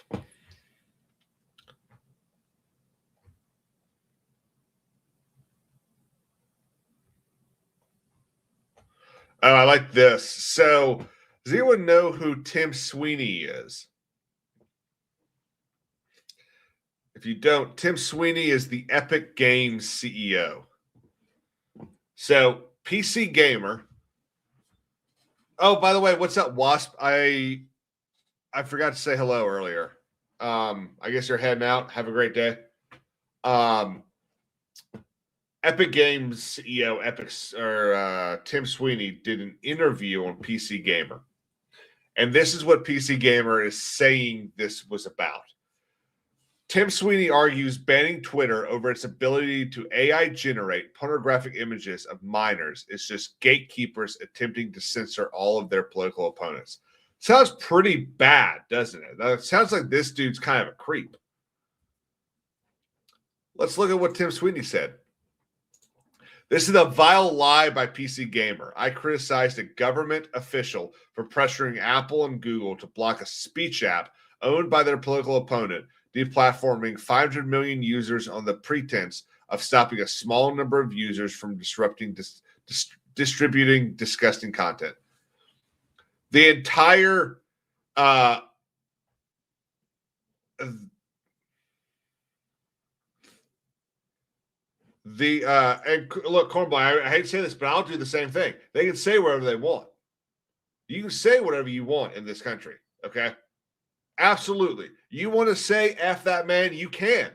Oh, I like this. So, does anyone know who Tim Sweeney is? If you don't, Tim Sweeney is the Epic Games CEO. So, PC Gamer. Oh, by the way, what's up, Wasp? I forgot to say hello earlier. I guess you're heading out. Have a great day. Epic Games CEO Tim Sweeney did an interview on PC Gamer. And this is what PC Gamer is saying this was about. Tim Sweeney argues banning Twitter over its ability to AI generate pornographic images of minors is just gatekeepers attempting to censor all of their political opponents. Sounds pretty bad, doesn't it? It sounds like this dude's kind of a creep. Let's look at what Tim Sweeney said. "This is a vile lie by PC Gamer. I criticized a government official for pressuring Apple and Google to block a speech app owned by their political opponent, deplatforming 500 million users on the pretense of stopping a small number of users from distributing disgusting content." The entire and look, Cornball, I hate to say this, but I'll do the same thing. They can say whatever they want. You can say whatever you want in this country, okay? Absolutely. You want to say F that man, you can.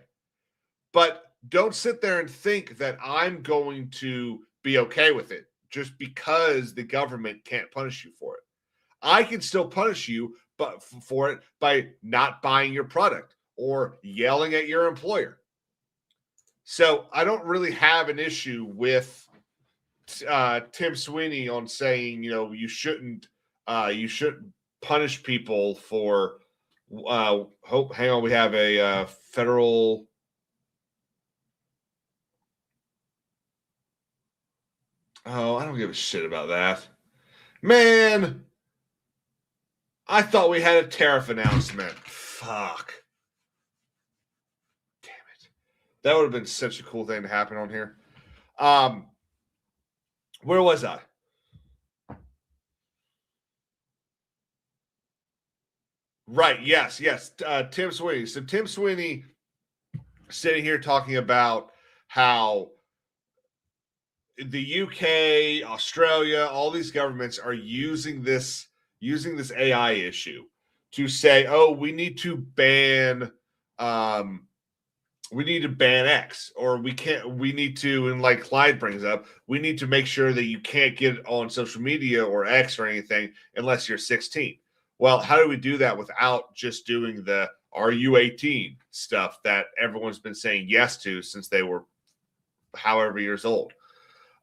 But don't sit there and think that I'm going to be okay with it just because the government can't punish you for it. I can still punish you for it by not buying your product or yelling at your employer. So I don't really have an issue with Tim Sweeney on saying, you shouldn't punish people for hang on, we have a federal I don't give a shit about that. Man, I thought we had a tariff announcement. Fuck. Damn it. That would have been such a cool thing to happen on here. Where was I? Right. Yes. Tim Sweeney. So Tim Sweeney sitting here talking about how the UK, Australia, all these governments are using this AI issue to say, oh, we need to ban X, or we need to, and like Clyde brings up, we need to make sure that you can't get on social media or X or anything unless you're 16. Well, how do we do that without just doing the "Are you 18" stuff that everyone's been saying yes to since they were however years old?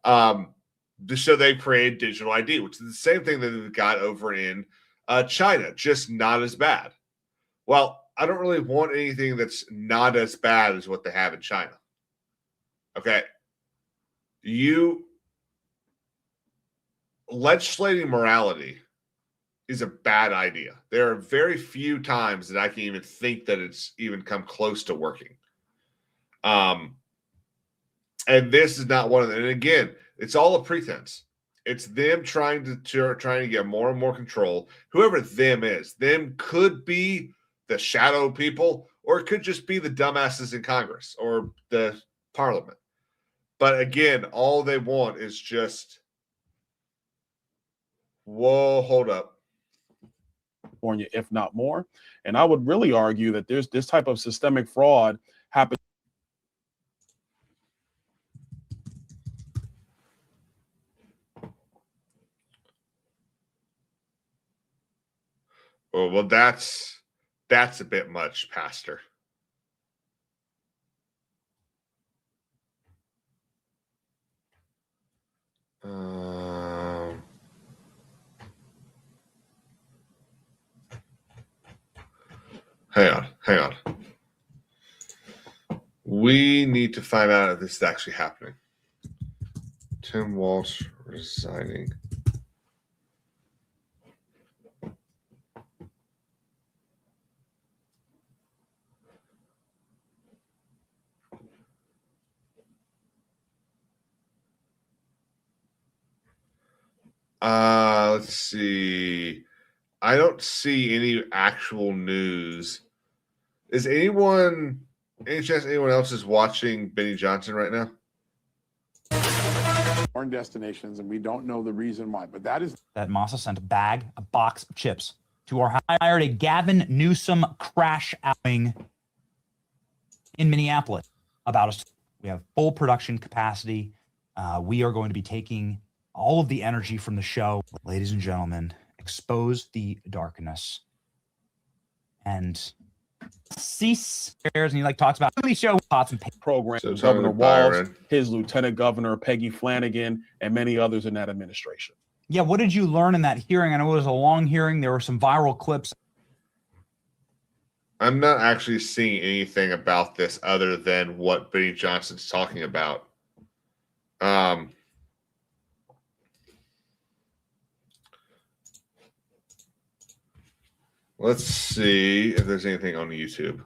So they created digital ID, which is the same thing that they've got over in China, just not as bad. Well, I don't really want anything that's not as bad as what they have in China. Okay. Legislating morality is a bad idea. There are very few times that I can even think that it's even come close to working. And this is not one of them. And again, it's all a pretense. It's them trying to get more and more control. Whoever them is, them could be the shadow people, or it could just be the dumbasses in Congress or the parliament. But again, all they want is just, whoa, hold up. California, if not more. And I would really argue that there's this type of systemic fraud happens. Well, that's a bit much, Pastor. Hang on. We need to find out if this is actually happening. Tim Walsh resigning. Let's see. I don't see any actual news. Is any chance anyone else is watching Benny Johnson right now? Foreign destinations, and we don't know the reason why, but that Massa sent a box of chips to our hired a Gavin Newsom crash outing in Minneapolis about us. We have full production capacity. We are going to be taking all of the energy from the show, ladies and gentlemen, expose the darkness and cease and he talks about the show pots and program. So Governor Walz, his lieutenant governor Peggy Flanagan, and many others in that administration. Yeah, what did you learn in that hearing? I know it was a long hearing. There were some viral clips. I'm not actually seeing anything about this other than what Benny Johnson's talking about. Let's see if there's anything on YouTube.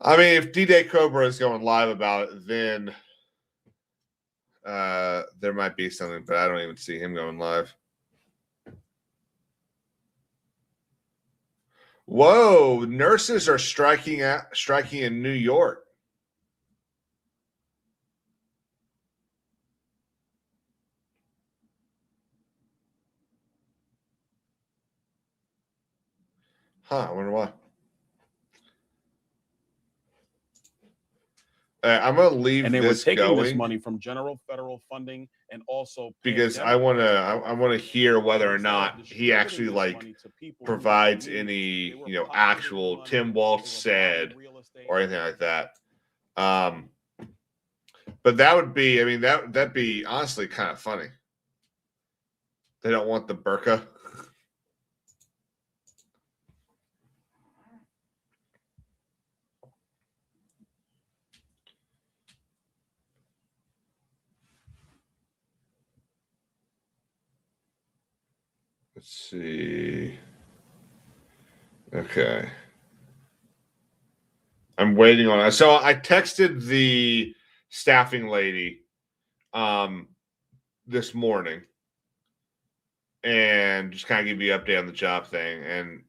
I mean, if D-Day Cobra is going live about it, then there might be something, but I don't even see him going live. Whoa, nurses are striking in New York. Huh, I wonder why. I'm going to leave and they this were taking going this money from general federal funding and also because I want to hear whether or not he actually provides any actual Tim Walsh said or anything like that. But that would be, I mean, that'd be honestly kind of funny. They don't want the burqa. Let's see. Okay. I'm waiting on it. So I texted the staffing lady this morning and just kind of give you an update on the job thing. And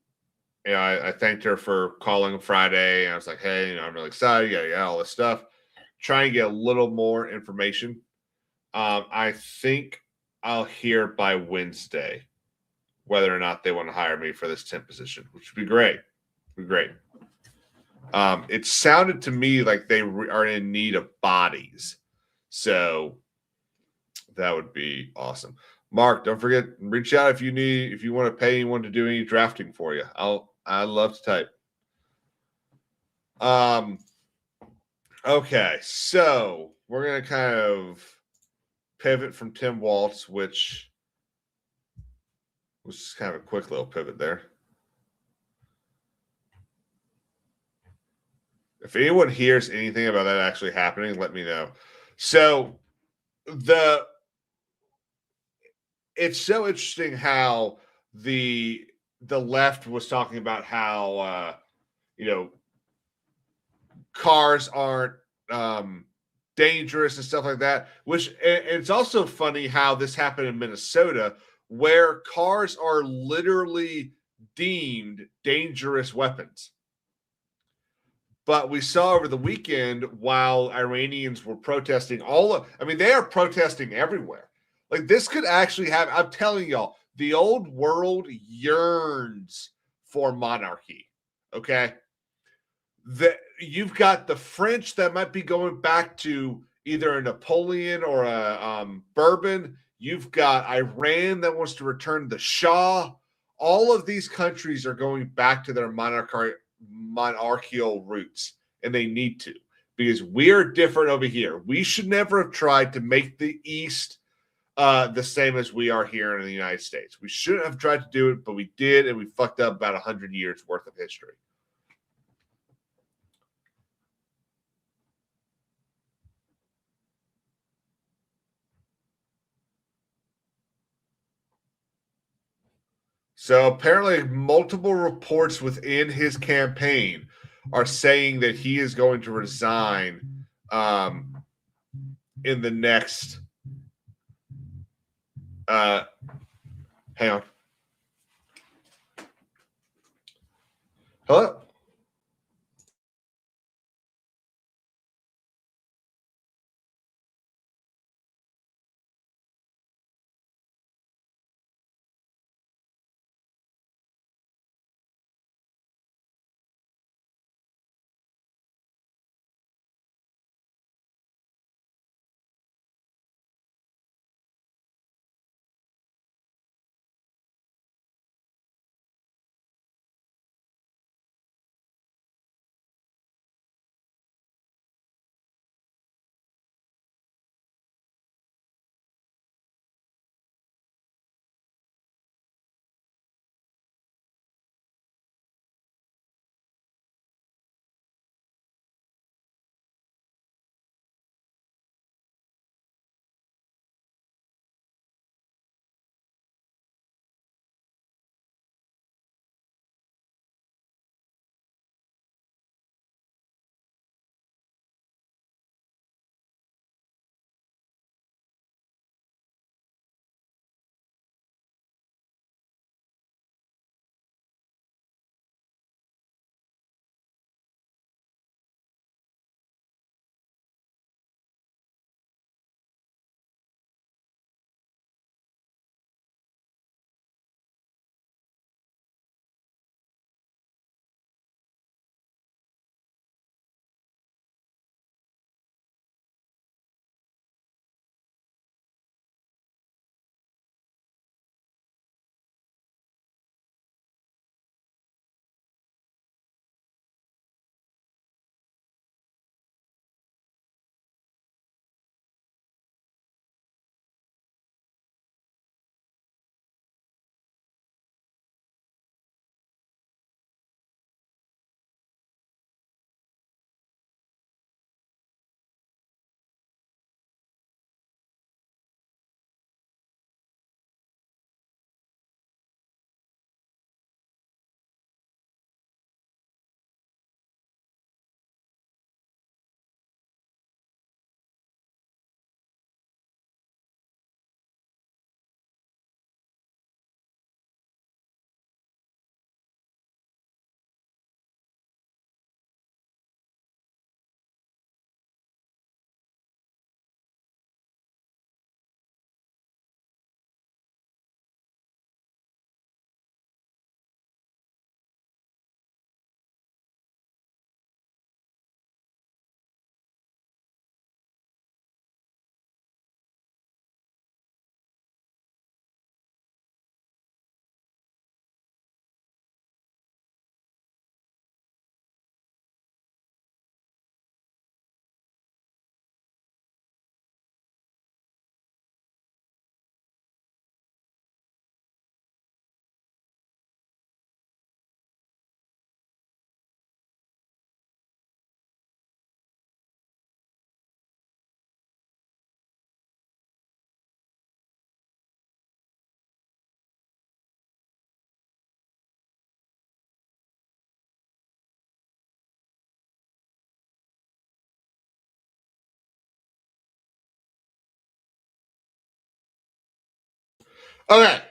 I thanked her for calling Friday. And I was like, hey, I'm really excited. Yeah, all this stuff. try and get a little more information. I think I'll hear by Wednesday whether or not they want to hire me for this temp position, which would be great. Would be great. It sounded to me like they are in need of bodies, so that would be awesome. Mark, don't forget, reach out if you want to pay anyone to do any drafting for you. I'd love to type. Okay, so we're gonna kind of pivot from Tim Waltz, which was just kind of a quick little pivot there. If anyone hears anything about that actually happening, let me know. So it's so interesting how the left was talking about how cars aren't dangerous and stuff like that, which and it's also funny how this happened in Minnesota, where cars are literally deemed dangerous weapons. But we saw over the weekend, while Iranians were protesting they are protesting everywhere. Like, this could actually have, I'm telling y'all, the old world yearns for monarchy. Okay. You've got the French that might be going back to either a Napoleon or a Bourbon. You've got Iran that wants to return the Shah. All of these countries are going back to their monarchical roots, and they need to, because we're different over here. We should never have tried to make the East the same as we are here in the United States. We shouldn't have tried to do it, but we did, and we fucked up about 100 years worth of history. So apparently multiple reports within his campaign are saying that he is going to resign in the next hang on. Hello? Okay.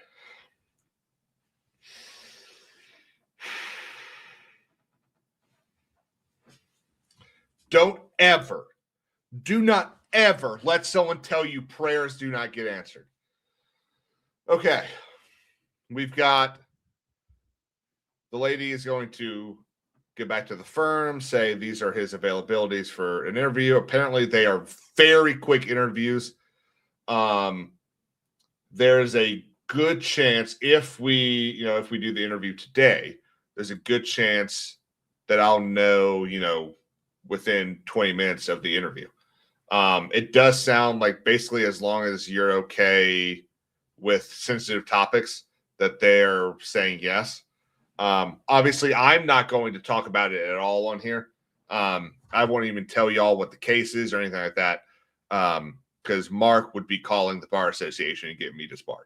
Do not ever let someone tell you prayers do not get answered. Okay. We've got the lady is going to get back to the firm, say these are his availabilities for an interview. Apparently, they are very quick interviews. There's a good chance if we do the interview today, there's a good chance that I'll know, within 20 minutes of the interview. It does sound like basically as long as you're okay with sensitive topics that they're saying yes. Obviously, I'm not going to talk about it at all on here. I won't even tell y'all what the case is or anything like that, because Mark would be calling the bar association and getting me disbarred.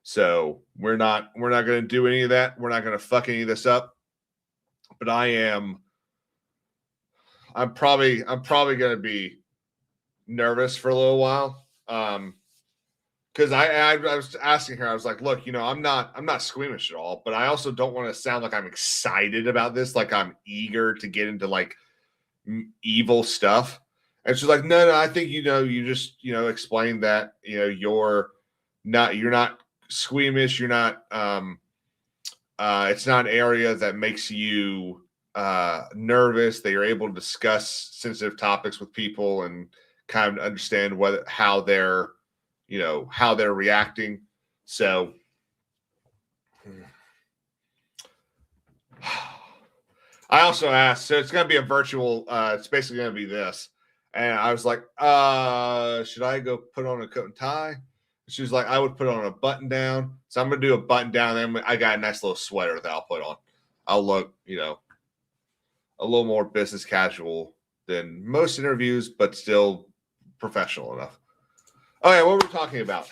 So we're not going to do any of that. We're not going to fuck any of this up. But I'm probably going to be nervous for a little while. Because I was asking her, I was like, look, I'm not squeamish at all, but I also don't want to sound like I'm excited about this, like I'm eager to get into like evil stuff. And she's like, no, I think, you just, explain that, you're not squeamish. You're not, it's not an area that makes you nervous, that you're able to discuss sensitive topics with people and kind of understand how they're reacting. So I also asked, so it's going to be a virtual, it's basically going to be this. And I was like, should I go put on a coat and tie? She was like, I would put on a button down. So I'm going to do a button down. Then I got a nice little sweater that I'll put on. I'll look, a little more business casual than most interviews, but still professional enough. Okay, what were we talking about?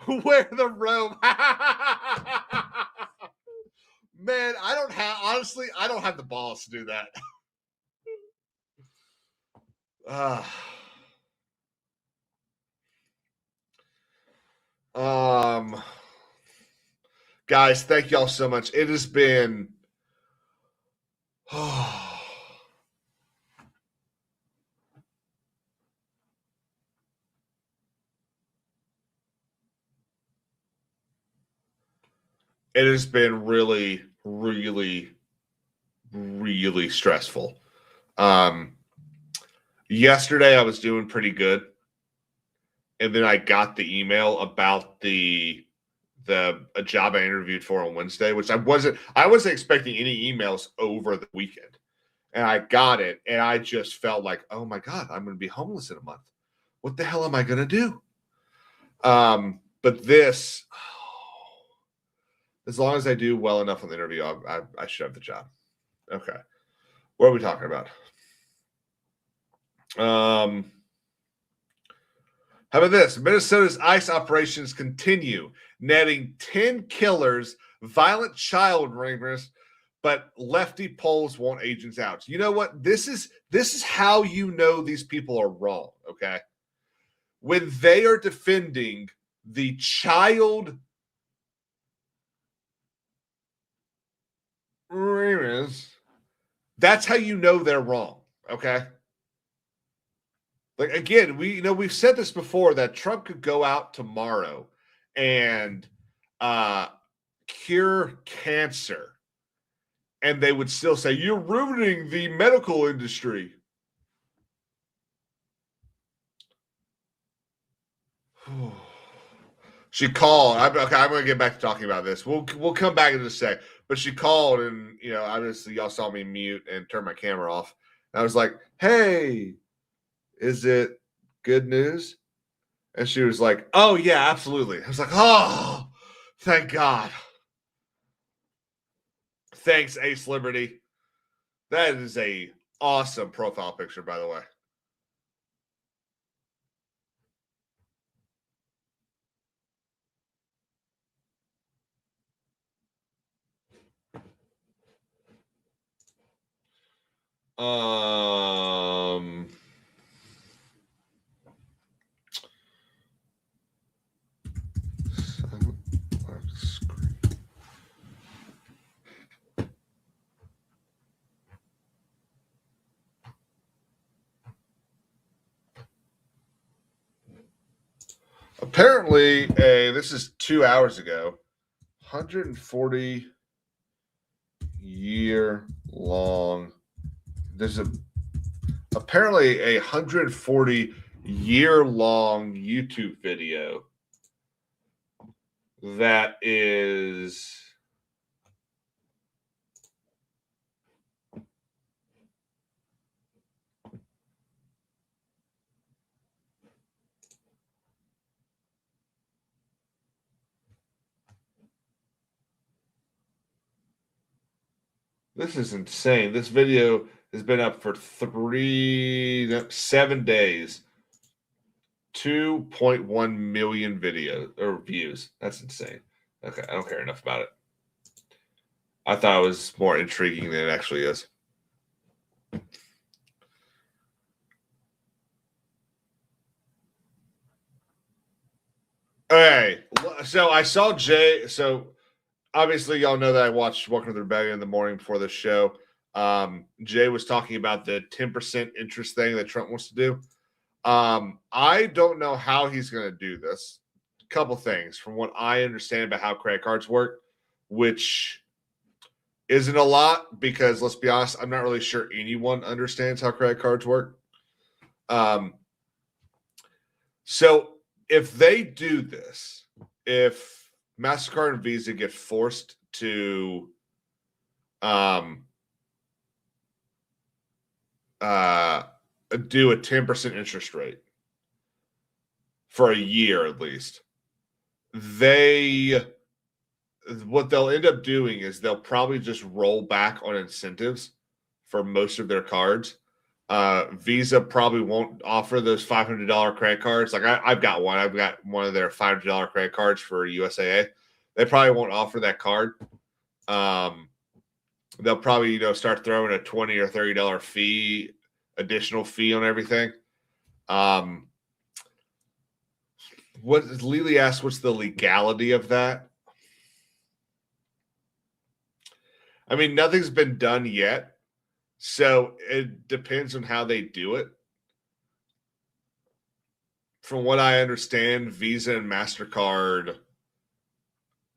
Wear the robe. Man, I don't have the balls to do that. Guys, thank y'all so much. It has been it has been really, really, really stressful. Yesterday I was doing pretty good. And then I got the email about a job I interviewed for on Wednesday, which I wasn't expecting any emails over the weekend. And I got it, and I just felt like, oh my God, I'm going to be homeless in a month. What the hell am I going to do? But this, as long as I do well enough on the interview, I should have the job. Okay. What are we talking about? How about this? Minnesota's ICE operations continue, netting 10 killers, violent child rapists, but lefty polls want agents out. You know what? This is how you know these people are wrong, okay? When they are defending the child rapists, that's how you know they're wrong, okay? Like, again, we've said this before, that Trump could go out tomorrow and cure cancer, and they would still say, you're ruining the medical industry. She called. I'm going to get back to talking about this. We'll come back in a sec. But she called, and obviously y'all saw me mute and turn my camera off. And I was like, hey, is it good news? And she was like, oh, yeah, absolutely. I was like, oh, thank God. Thanks, Ace Liberty. That is a awesome profile picture, by the way. Apparently, this is 2 hours ago, 140 year long. There's apparently a 140 year long YouTube video that is this is insane. This video has been up for 7 days. 2.1 million videos or views. That's insane. Okay, I don't care enough about it. I thought it was more intriguing than it actually is. Okay, so I saw Jay. So obviously, y'all know that I watched Welcome to the Rebellion in the morning before the show. Jay was talking about the 10% interest thing that Trump wants to do. I don't know how he's going to do this. A couple things from what I understand about how credit cards work, which isn't a lot because let's be honest, I'm not really sure anyone understands how credit cards work. So if they do this, if MasterCard and Visa get forced to do a 10% interest rate for a year at least, what they'll end up doing is they'll probably just roll back on incentives for most of their cards. Visa probably won't offer those $500 credit cards. Like I've got one. I've got one of their $500 credit cards for USAA. They probably won't offer that card. They'll probably start throwing a $20 or $30 additional fee on everything. What Lily asked, what's the legality of that? I mean, nothing's been done yet, so it depends on how they do it. From what I understand, Visa and MasterCard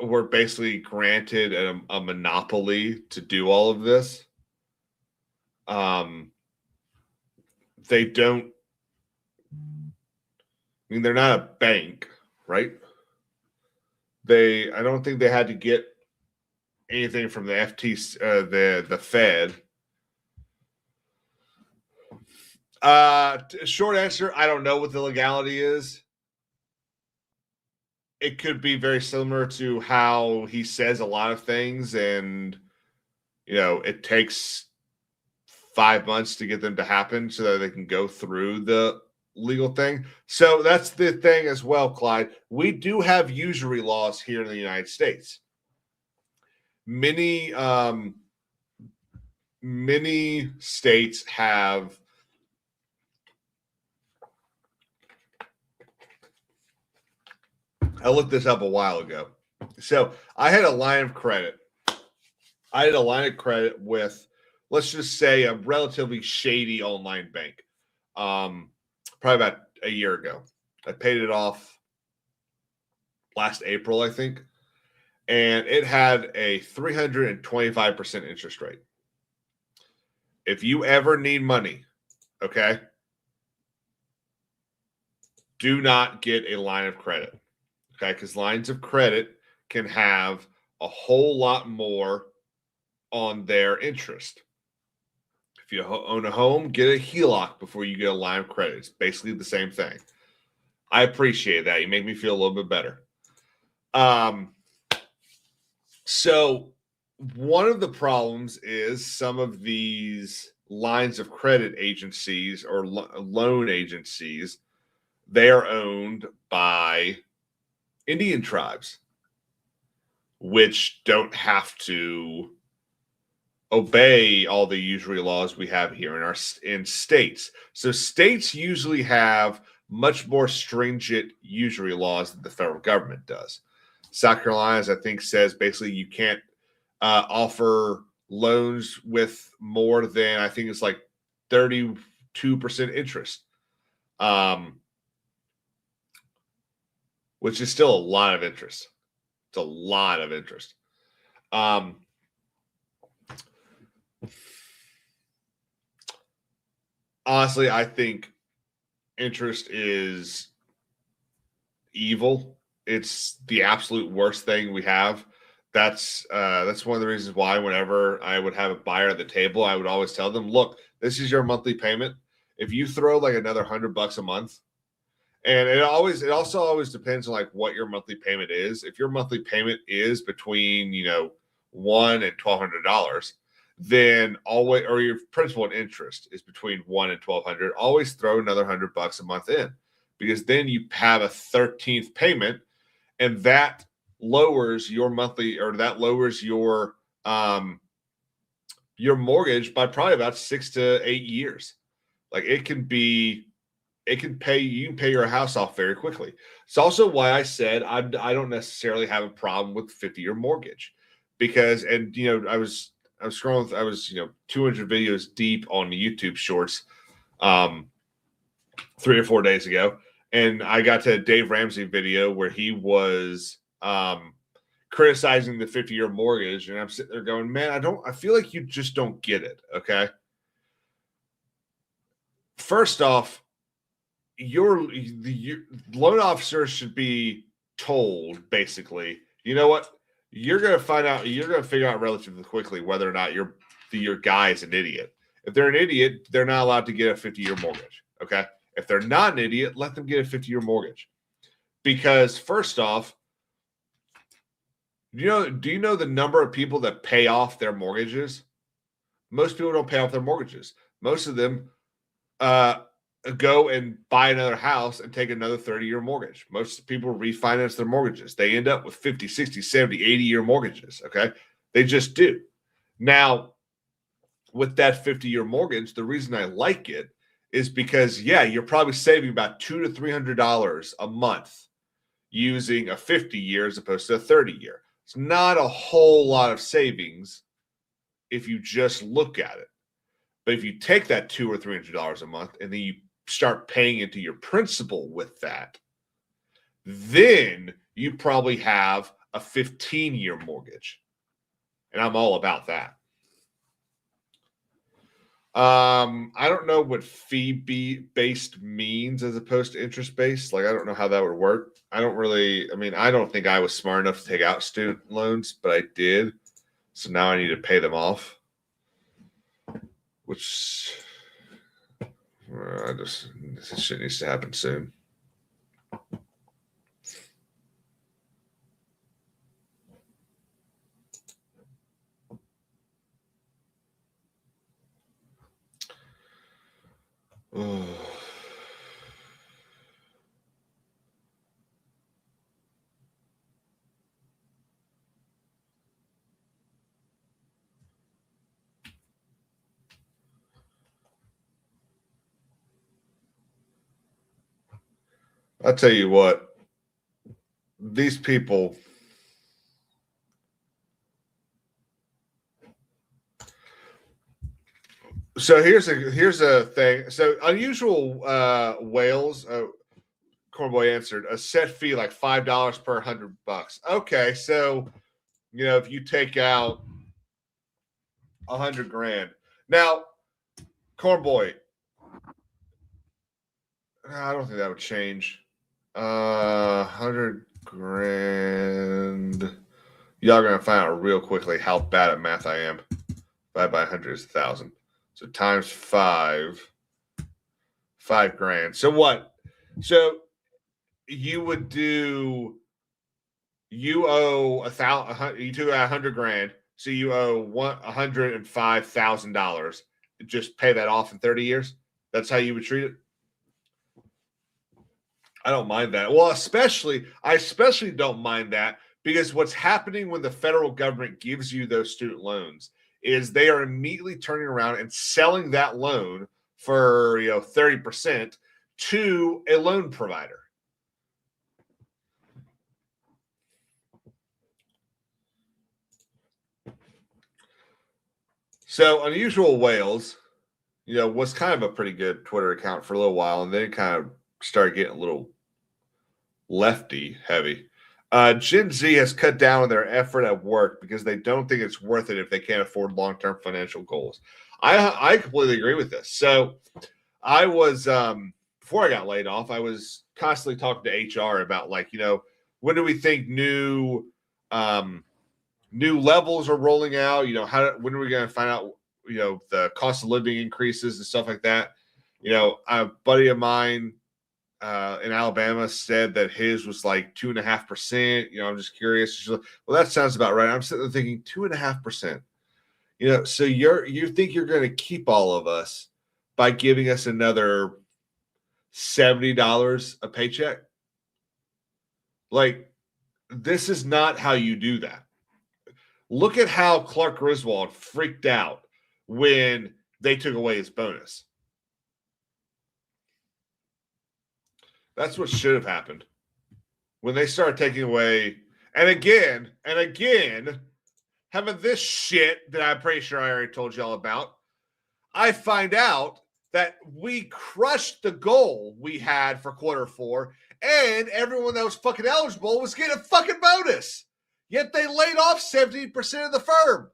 were basically granted a monopoly to do all of this. They don't. I mean, they're not a bank, right? I don't think they had to get anything from the FTC, the Fed. Short answer, I don't know what the legality is. It could be very similar to how he says a lot of things, and it takes 5 months to get them to happen so that they can go through the legal thing. So that's the thing as well, Clyde. We do have usury laws here in the United States. Many states have I looked this up a while ago. So I had a line of credit. With, let's just say, a relatively shady online bank. Probably about a year ago. I paid it off last April, I think. And it had a 325% interest rate. If you ever need money, okay, do not get a line of credit. Okay, because lines of credit can have a whole lot more on their interest. If you own a home, get a HELOC before you get a line of credit. It's basically the same thing. I appreciate that. You make me feel a little bit better. So one of the problems is some of these lines of credit agencies or loan agencies, they are owned by Indian tribes, which don't have to obey all the usury laws we have here in states. So states usually have much more stringent usury laws than the federal government does. South Carolina, I think, says basically you can't offer loans with more than, I think it's like 32% interest. which is still a lot of interest. It's a lot of interest. Honestly, I think interest is evil. It's the absolute worst thing we have. That's one of the reasons why whenever I would have a buyer at the table, I would always tell them, look, this is your monthly payment. If you throw like another $100 a month, and it also always depends on like what your monthly payment is. If your monthly payment is between, $1 and $1,200, then always, or your principal and interest is between $1 and $1,200, always throw another $100 a month in, because then you have a 13th payment, and that lowers your monthly, or that lowers your mortgage by probably about 6 to 8 years. Like you can pay your house off very quickly. It's also why I said I don't necessarily have a problem with 50-year mortgage, because, and I was scrolling, I was 200 videos deep on the YouTube shorts 3 or 4 days ago, and I got to a Dave Ramsey video where he was criticizing the 50-year mortgage, and I'm sitting there going, man, I feel like you just don't get it. Okay, first off, your loan officers should be told, basically, you know what, you're going to figure out relatively quickly whether or not your guy is an idiot. If they're an idiot, they're not allowed to get a 50-year mortgage. Okay, if they're not an idiot, let them get a 50-year mortgage, because first off, do you know the number of people that pay off their mortgages? Most people don't pay off their mortgages. Most of them go and buy another house and take another 30-year mortgage. Most people refinance their mortgages. They end up with 50, 60, 70, 80-year mortgages, okay? They just do. Now, with that 50-year mortgage, the reason I like it is because, yeah, you're probably saving about $200 to $300 a month using a 50-year as opposed to a 30-year. It's not a whole lot of savings if you just look at it. But if you take that $200 or $300 a month and then you start paying into your principal with that, then you probably have a 15-year mortgage. And I'm all about that. I don't know what fee-based means as opposed to interest-based. Like, I don't know how that would work. I don't think I was smart enough to take out student loans, but I did. So now I need to pay them off. Which this shit needs to happen soon. I'll tell you what, these people, so here's a thing. So unusual whales, Cornboy answered, a set fee like $5 per $100. Okay, so if you take out $100,000 now, Cornboy, I don't think that would change. $100,000. Y'all gonna find out real quickly how bad at math I am. 5 by 100 is 1,000. So times 5, $5,000. So what? So you would do. You owe $1,000. You took out $100,000. So you owe $105,000. Just pay that off in 30 years. That's how you would treat it. I don't mind that. Well, I especially don't mind that, because what's happening when the federal government gives you those student loans is they are immediately turning around and selling that loan for 30% to a loan provider. So Unusual Whales, was kind of a pretty good Twitter account for a little while, and then it kind of started getting a little lefty heavy. Gen Z has cut down on their effort at work because they don't think it's worth it if they can't afford long-term financial goals. I completely agree with this. So I was before I got laid off, I was constantly talking to HR about like, when do we think new levels are rolling out? When are we going to find out, the cost of living increases and stuff like that? A buddy of mine in Alabama said that his was like 2.5%. I'm just curious. She's like, well, that sounds about right. I'm sitting there thinking 2.5%. So you think you're going to keep all of us by giving us another $70 a paycheck? Like, this is not how you do that. Look at how Clark Griswold freaked out when they took away his bonus. That's what should have happened when they started taking away. And again, having this shit that I'm pretty sure I already told y'all about, I find out that we crushed the goal we had for Q4, and everyone that was fucking eligible was getting a fucking bonus. Yet they laid off 70% of the firm.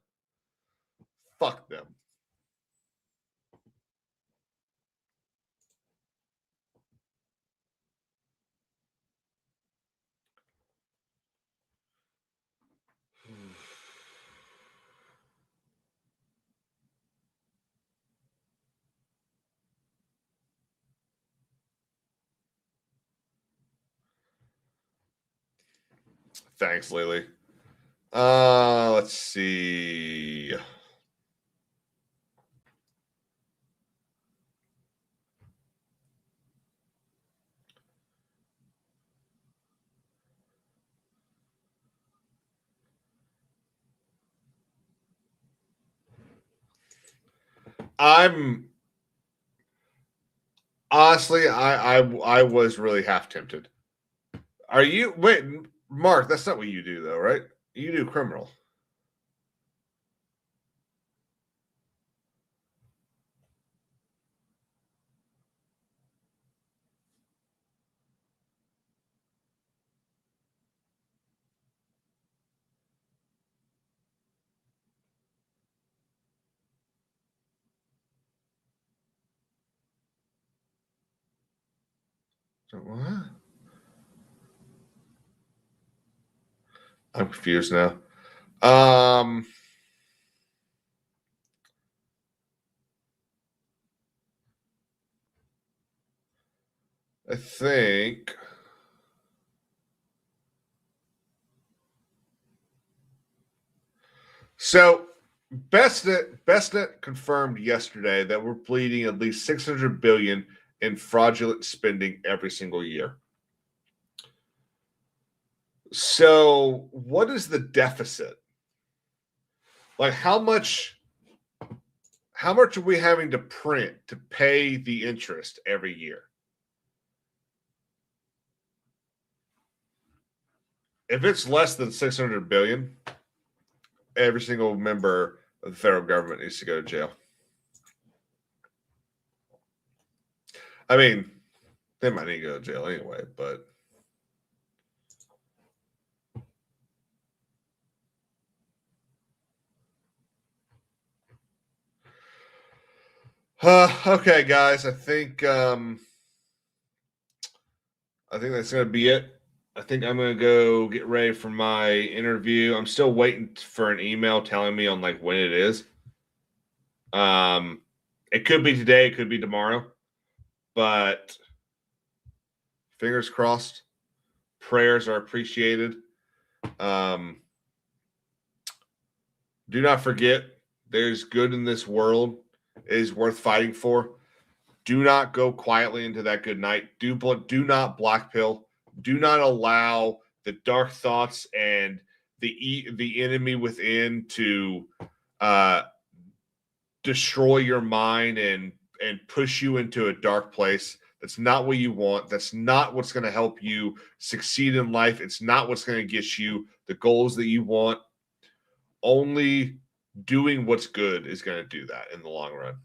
Fuck them. Thanks, Lily. Let's see. I'm honestly, I was really half tempted. Are you? Wait, Mark, that's not what you do, though, right? You do criminal. What? I'm confused now. I think so. Bestnet confirmed yesterday that we're bleeding at least $600 billion in fraudulent spending every single year. So, what is the deficit? Like, how much are we having to print to pay the interest every year? If it's less than 600 billion, every single member of the federal government needs to go to jail. I mean, they might need to go to jail anyway, but okay, guys. I think that's gonna be it. I think I'm gonna go get ready for my interview. I'm still waiting for an email telling me on like when it is. It could be today, it could be tomorrow, but fingers crossed. Prayers are appreciated. Do not forget, there's good in this world. It is worth fighting for. Do not go quietly into that good night. Do not black pill. Do not allow the dark thoughts and the enemy within to destroy your mind and push you into a dark place. That's not what you want. That's not what's going to help you succeed in life. It's not what's going to get you the goals that you want. Only doing what's good is going to do that in the long run.